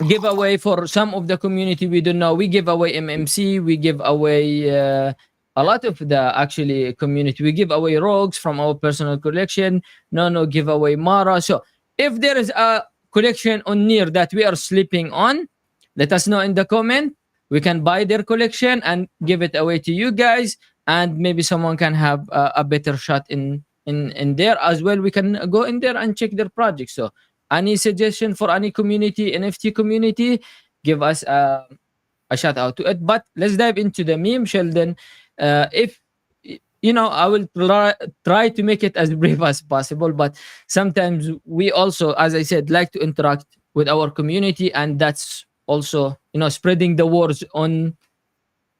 giveaway for some of the community we don't know, we give away MMC. We give away a lot of the actually community. We give away rogues from our personal collection. No give away Mara. So if there is a collection on near that we are sleeping on, let us know in the comment. We can buy their collection and give it away to you guys, and maybe someone can have a better shot in there as well. We can go in there and check their project. So any suggestion for any community, NFT community, give us a shout out to it. But let's dive into the meme, Sheldon. If I will try to make it as brief as possible, but sometimes we also, as I said, like to interact with our community, and that's also spreading the words on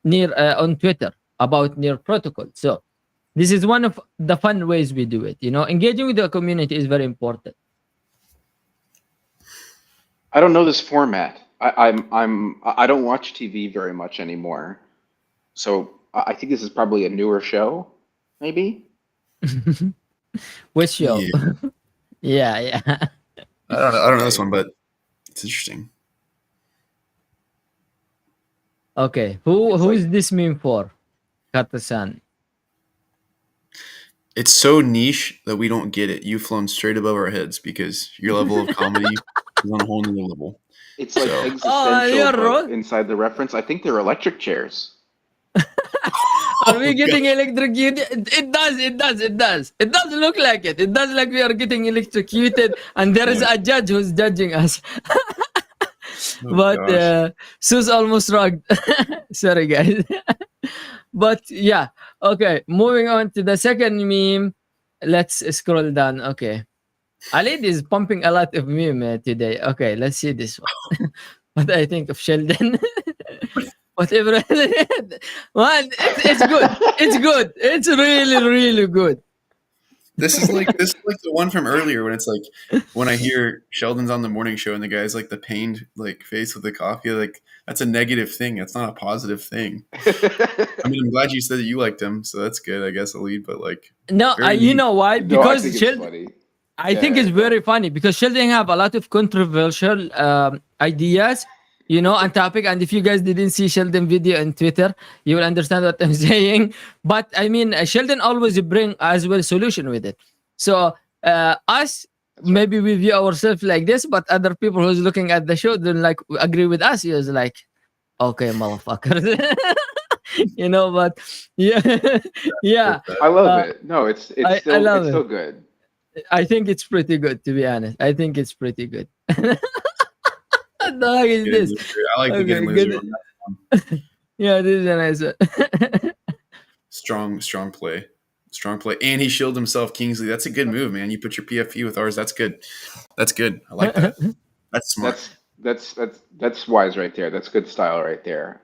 Twitter about near protocol. So this is one of the fun ways we do it. Engaging with the community is very important. I don't know this format. I don't watch TV very much anymore, so I think this is probably a newer show, maybe. Which show? Yeah. yeah. I don't know this one, but it's interesting. Okay, who is this meme for? Katasan. It's so niche that we don't get it. You've flown straight above our heads because your level of comedy is on a whole new level. It's like So- existential, you're but wrong. inside the reference, I think they're electric chairs. Are we getting electrocuted? It does. It does look like it. It does like we are getting electrocuted, and there is a judge who's judging us. Oh, But gosh. Sue's almost wrong. Sorry, guys. But yeah, okay. Moving on to the second meme. Let's scroll down. Okay, Alid is pumping a lot of meme today. Okay, let's see this one. What I think of Sheldon. Whatever. Man, it's good. It's good. It's really, really good. This is like the one from earlier when it's like when I hear Sheldon's on the morning show and the guy's like the pained like face with the coffee, like that's a negative thing. That's not a positive thing. I mean, I'm glad you said that you liked him, so that's good, I guess, Elite. But like, No, very you neat. know why? No, I Because think it's Sheldon, funny. I think it's very funny because Sheldon have a lot of controversial ideas, on topic. And if you guys didn't see Sheldon video on Twitter, you will understand what I'm saying. But I mean, Sheldon always bring as well solution with it. So us, maybe we view ourselves like this, but other people who's looking at the show don't like agree with us. He was like, Okay, motherfuckers. But yeah, yeah. Perfect. I love Uh, it. No, I love it's it. still good. I think it's pretty good, to be honest. I think it's pretty good. What the heck is Get him this? loser. I like the get him Okay, loser good. one. That's fun. Yeah, this is a nice one. Strong play. Strong play. And he shielded himself Kingsley. That's a good move, man. You put your PFP with ours. That's good. That's good. I like that. That's smart. That's wise right there. That's good style right there.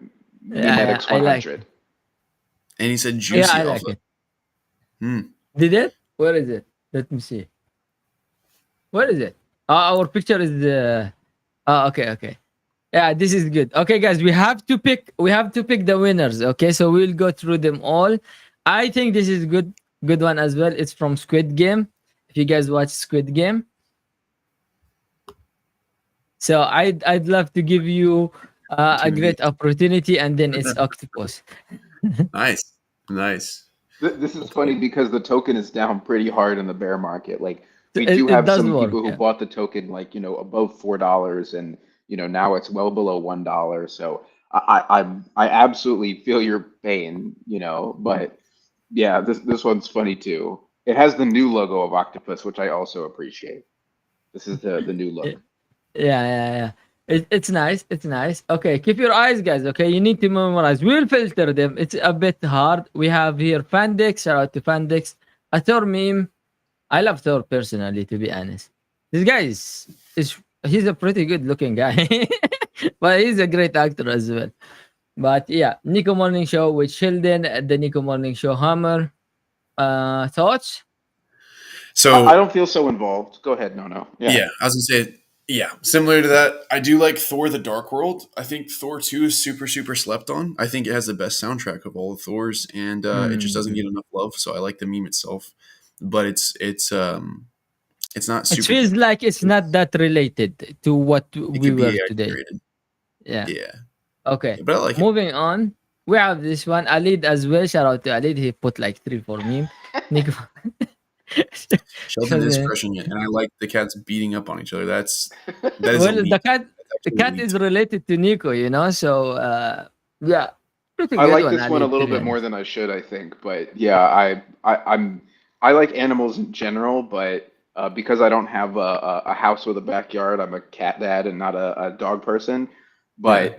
Yeah, yeah, Memetics I like it. 100. And he said Yeah, juicy I like alpha. it. Hmm. Did it? Where is it? Let me see. Where is it? Our picture is okay, okay. Yeah, this is good. Okay, guys, we have to pick the winners. Okay, so we'll go through them all. I think this is good one as well. It's from Squid Game. If you guys watch Squid Game, so I'd love to give you a Opportunity. great opportunity, and then it's octopus. Nice. Nice. This is funny Okay. because the token is down pretty hard in the bear market. Like we do It have does some work. people who Yeah. bought the token like, above $4 and now it's well below $1. So I absolutely feel your pain, but yeah, this one's funny too. It has the new logo of Octopus, which I also appreciate. This is the new look. Yeah, yeah, yeah. It's nice. It's nice. Okay, keep your eyes, guys. Okay, you need to memorize. We'll filter them. It's a bit hard. We have here Fandix. Shout out to Fandix. A Thor meme. I love Thor personally, to be honest. This guy is he's a pretty good looking guy, but he's a great actor as well. But yeah, Nico Morning Show with Sheldon, the Nico Morning Show Hammer. Thoughts? I So don't feel so involved. Go ahead, no. Yeah. yeah, I was gonna say, yeah, similar to that. I do like Thor: The Dark World. I think Thor 2 is super slept on. I think it has the best soundtrack of all the Thors, and it just doesn't Mm. get enough love. So I like the meme itself, but it's not It super feels deep. like it's not that related to what It we could be were AI today. generated. Yeah. Yeah, Okay. but I like it. Moving on. We have this one. Alid as well. Shout out to Alid. He put like three for meme. Nico. Sheldon is crushing it, and I like the cats beating up on each other. That is Well, elite. That's the actually cat is elite. related to Nico, So yeah, pretty I good like one, this one a Alid, to little be bit more honest. than I should, I think. But yeah, I like animals in general, but because I don't have a house with a backyard, I'm a cat dad and not a dog person. Yeah, But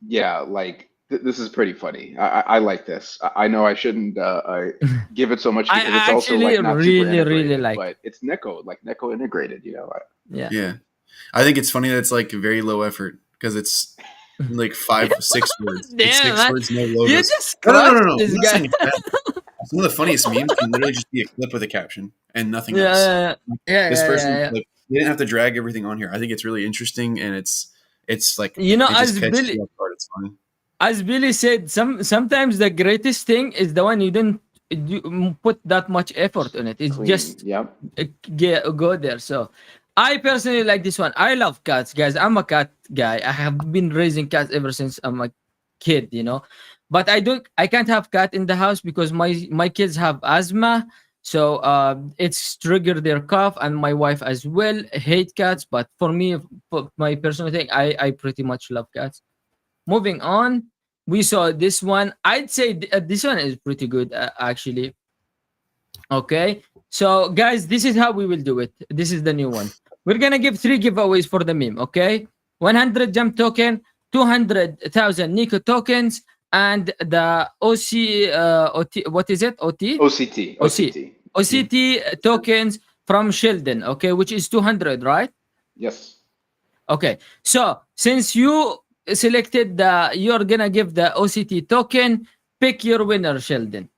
yeah, like this is pretty funny. I like this. I know I shouldn't give it so much I because it's also actually like not super really integrated, like it. but it's NEKO, like NEKO integrated. Yeah. yeah. I think it's funny that it's like very low effort because it's like 5, 6 words. It's Damn, 6 man. words, no You logos. just No. crushed I'm this not guy. saying it's bad. Some of the funniest memes can literally just be a clip with a caption and nothing Yeah, else. yeah, Like, yeah, this yeah, person, yeah, yeah. like, they didn't have to drag everything on here. I think it's really interesting, and it's like You know, it just catches you off guard. It's funny. as Billy said, sometimes the greatest thing is the one you didn't put that much effort on it. It's Clean. just Yep. go there. So I personally like this one. I love cats, guys. I'm a cat guy. I have been raising cats ever since I'm a kid. But I can't have cat in the house because my kids have asthma. So it's triggered their cough, and my wife as well hate cats. But for me, for my personal thing, I pretty much love cats. Moving on, we saw this one. I'd say this one is pretty good, actually. Okay. So, guys, this is how we will do it. This is the new one. We're going to give three giveaways for the meme. Okay. 100 jump token, 200,000 Nico tokens, and the OC, OT, what is it? OT? OCT. OC. OCT. OCT tokens from Sheldon. Okay. Which is 200, right? Yes. Okay, so since you selected you're gonna give the OCT token, pick your winner, Sheldon.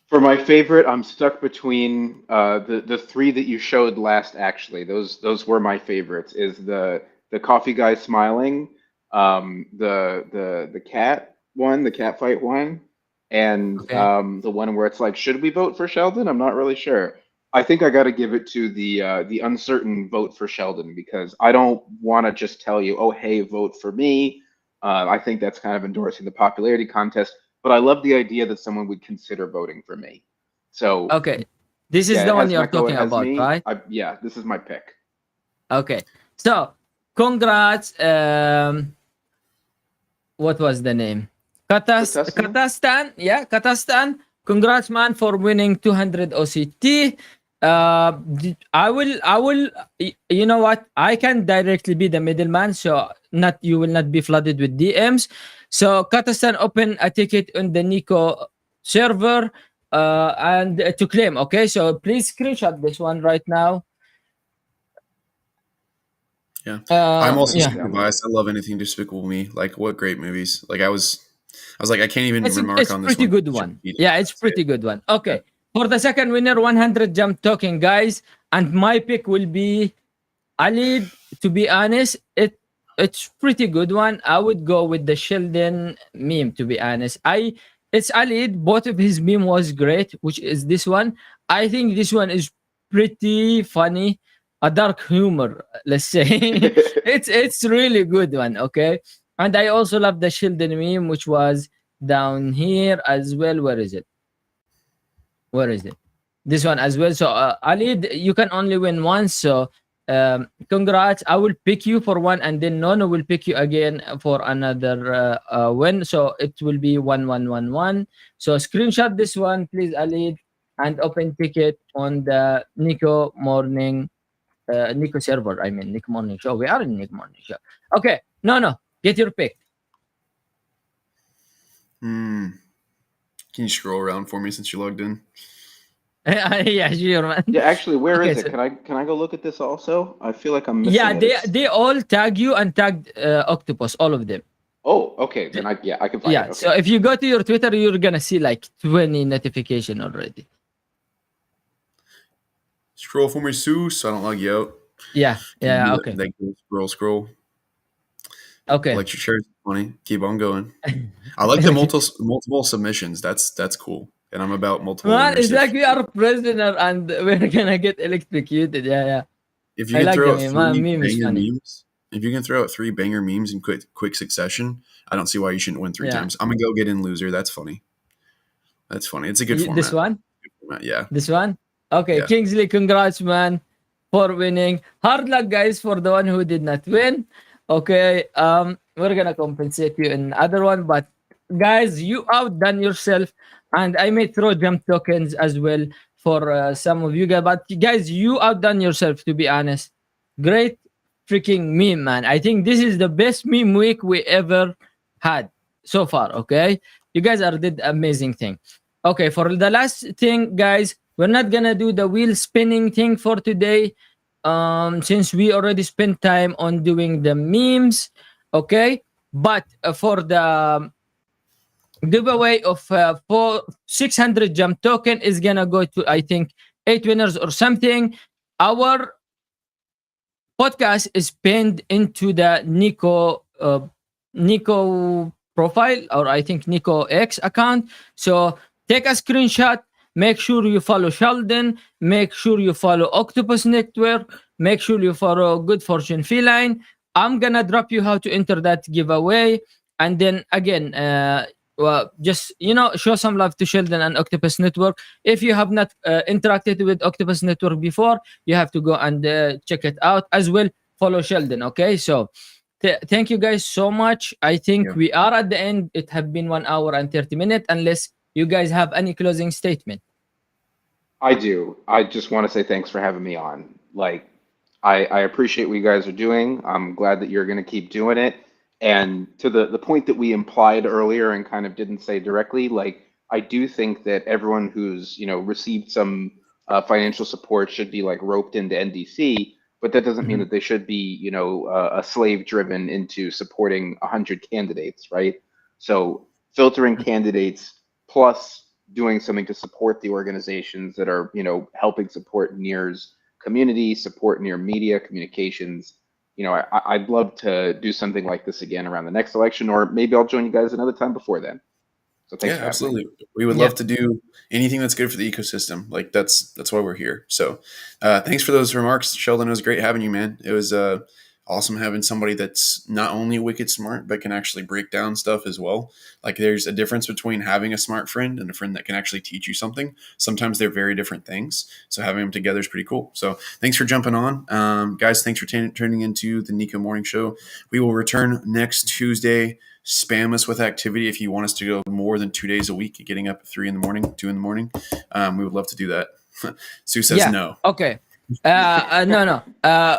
For my favorite, I'm stuck between the three that you showed last. Actually, those were my favorites. Is the coffee guy smiling, the cat one, the cat fight one, and Okay. the one where it's like, should we vote for Sheldon? I'm not really sure. I think I got to give it to the uncertain vote for Sheldon because I don't want to just tell you, oh hey, vote for me. I think that's kind of endorsing the popularity contest, but I love the idea that someone would consider voting for me. So Okay. This is yeah, it the one has you're NEKO, it talking has about, me. right? Yeah, this is my pick. Okay. So congrats. what was the name? Katustan? Katastan. Yeah, Katastan. Congrats, man, for winning 200 OCT. You know what? I can directly be the middleman, so not you will not be flooded with DMs. So Katastan open a ticket on the NEKO server and to claim. Okay, so please screenshot this one right now. Yeah. I'm also Yeah, Yeah, super biased. I love anything Despicable Me. Like, what great movies. Like, I was like, I can't even remark it's on this pretty one. good one. Yeah, it's pretty good one. Okay, for the second winner, 100 jump token, guys, and my pick will be Ali. To be honest, it's pretty good one. I would go with the Sheldon meme. To be honest, it's Ali. Both of his meme was great, which is this one. I think this one is pretty funny, a dark humor. Let's say it's really good one. Okay, and I also love the Sheldon meme, which was down here as well. Where is it? Where is it? This one as well. So Ali, you can only win once. So congrats. I will pick you for one, and then Nono will pick you again for another win. So it will be 1-1-1-1. So screenshot this one, please, Ali, and open ticket on the Nico morning, Nico server. I mean, Nico morning show. We are in Nico morning show. Okay, Nono, get your pick. Hmm. Can you scroll around for me since you logged in? Yeah, sure, man. yeah. Actually, where Okay, is it? so Can I go look at this also? I feel like I'm yeah, missing it. they all tag you and tagged Octopus, all of them. Oh, okay. Then I can find it. Yeah, so Okay. if you go to your Twitter, you're gonna see like 20 notification already. Scroll for me, Sue, so I don't log you out. Yeah, Can you yeah, do that? okay, Scroll. okay. Electric chairs, funny. Keep on going. I like the multiple submissions. That's cool. And I'm about multiple Man, winners. it's like we are prisoner and we're gonna get electrocuted. Yeah, yeah. If you I can like the throw out meme. Man, three meme is banger funny. memes, if you can throw out three banger memes in quick succession, I don't see why you shouldn't win three Yeah. times. I'm gonna go get in loser. That's funny. That's funny. It's a good This format. one? Yeah. This one? Okay, Yeah. Kingsley, congrats, man, for winning. Hard luck, guys, for the one who did not win. Okay, we're gonna compensate you in other one, but guys, you outdone yourself, and I may throw jump tokens as well for some of you guys. But guys, you outdone yourself. To be honest, great freaking meme, man. I think this is the best meme week we ever had so far. Okay, you guys are did amazing thing. Okay, for the last thing, guys, we're not gonna do the wheel spinning thing for today. Since we already spent time on doing the memes, okay. But for the giveaway of 600 jump token is gonna go to I think 8 winners or something. Our podcast is pinned into the Nico profile, or I think Nico X account. So take a screenshot. Make sure you follow Sheldon. Make sure you follow Octopus Network. Make sure you follow Good Fortune Feline. I'm gonna drop you how to enter that giveaway, and then again, well, just show some love to Sheldon and Octopus Network. If you have not interacted with Octopus Network before, you have to go and check it out as well. Follow Sheldon. Okay, so thank you guys so much. I think Yeah. we are at the end. It have been 1 hour and 30 minutes. Unless you guys have any closing statement. I do. I just want to say thanks for having me on. Like, I appreciate what you guys are doing. I'm glad that you're going to keep doing it. And to the point that we implied earlier and kind of didn't say directly, like, I do think that everyone who's, received some financial support should be like roped into NDC, but that doesn't mean Mhm. that they should be, a slave driven into supporting 100 candidates, right? So filtering candidates plus doing something to support the organizations that are, helping support Near's community, support Near media communications. I'd love to do something like this again around the next election, or maybe I'll join you guys another time before then. So Yeah, thanks for having me. absolutely. We would Yeah. love to do anything that's good for the ecosystem. Like that's why we're here. So thanks for those remarks, Sheldon. It was great having you, man. It was awesome having somebody that's not only wicked smart, but can actually break down stuff as well. Like there's a difference between having a smart friend and a friend that can actually teach you something. Sometimes they're very different things. So having them together is pretty cool. So thanks for jumping on. Guys, thanks for turning into the NEKO Morning Show. We will return next Tuesday. Spam us with activity if you want us to go more than 2 days a week, getting up at 3 in the morning, 2 in the morning. We would love to do that. Sue says Yeah. no. Okay. No.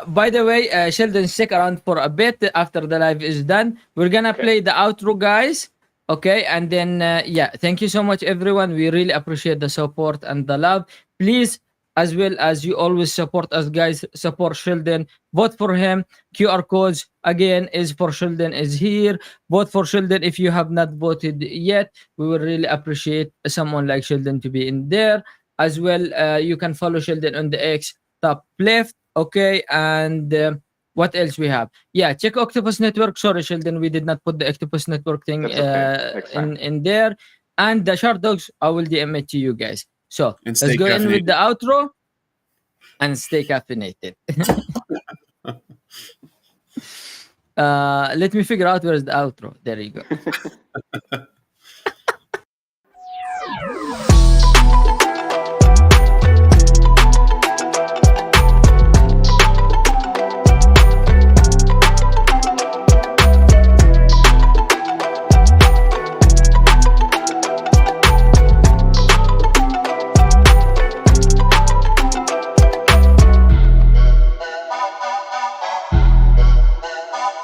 By the way, Sheldon, stick around for a bit after the live is done. We're gonna play the outro, guys. Okay, and then yeah, thank you so much, everyone. We really appreciate the support and the love. Please, as well as you always support us, guys, support Sheldon. Vote for him. QR codes again is for Sheldon is here. Vote for Sheldon if you have not voted yet. We will really appreciate someone like Sheldon to be in there as well. You can follow Sheldon on the X top left. Okay, and what else we have? Yeah, check Octopus Network. Sorry, Sheldon, we did not put the Octopus Network thing That's okay. Next time. in there. And the Shark Dogs, I will DM it to you guys. So And let's stay go in with caffeinated. the outro and stay caffeinated. Let me figure out where's the outro. There you go.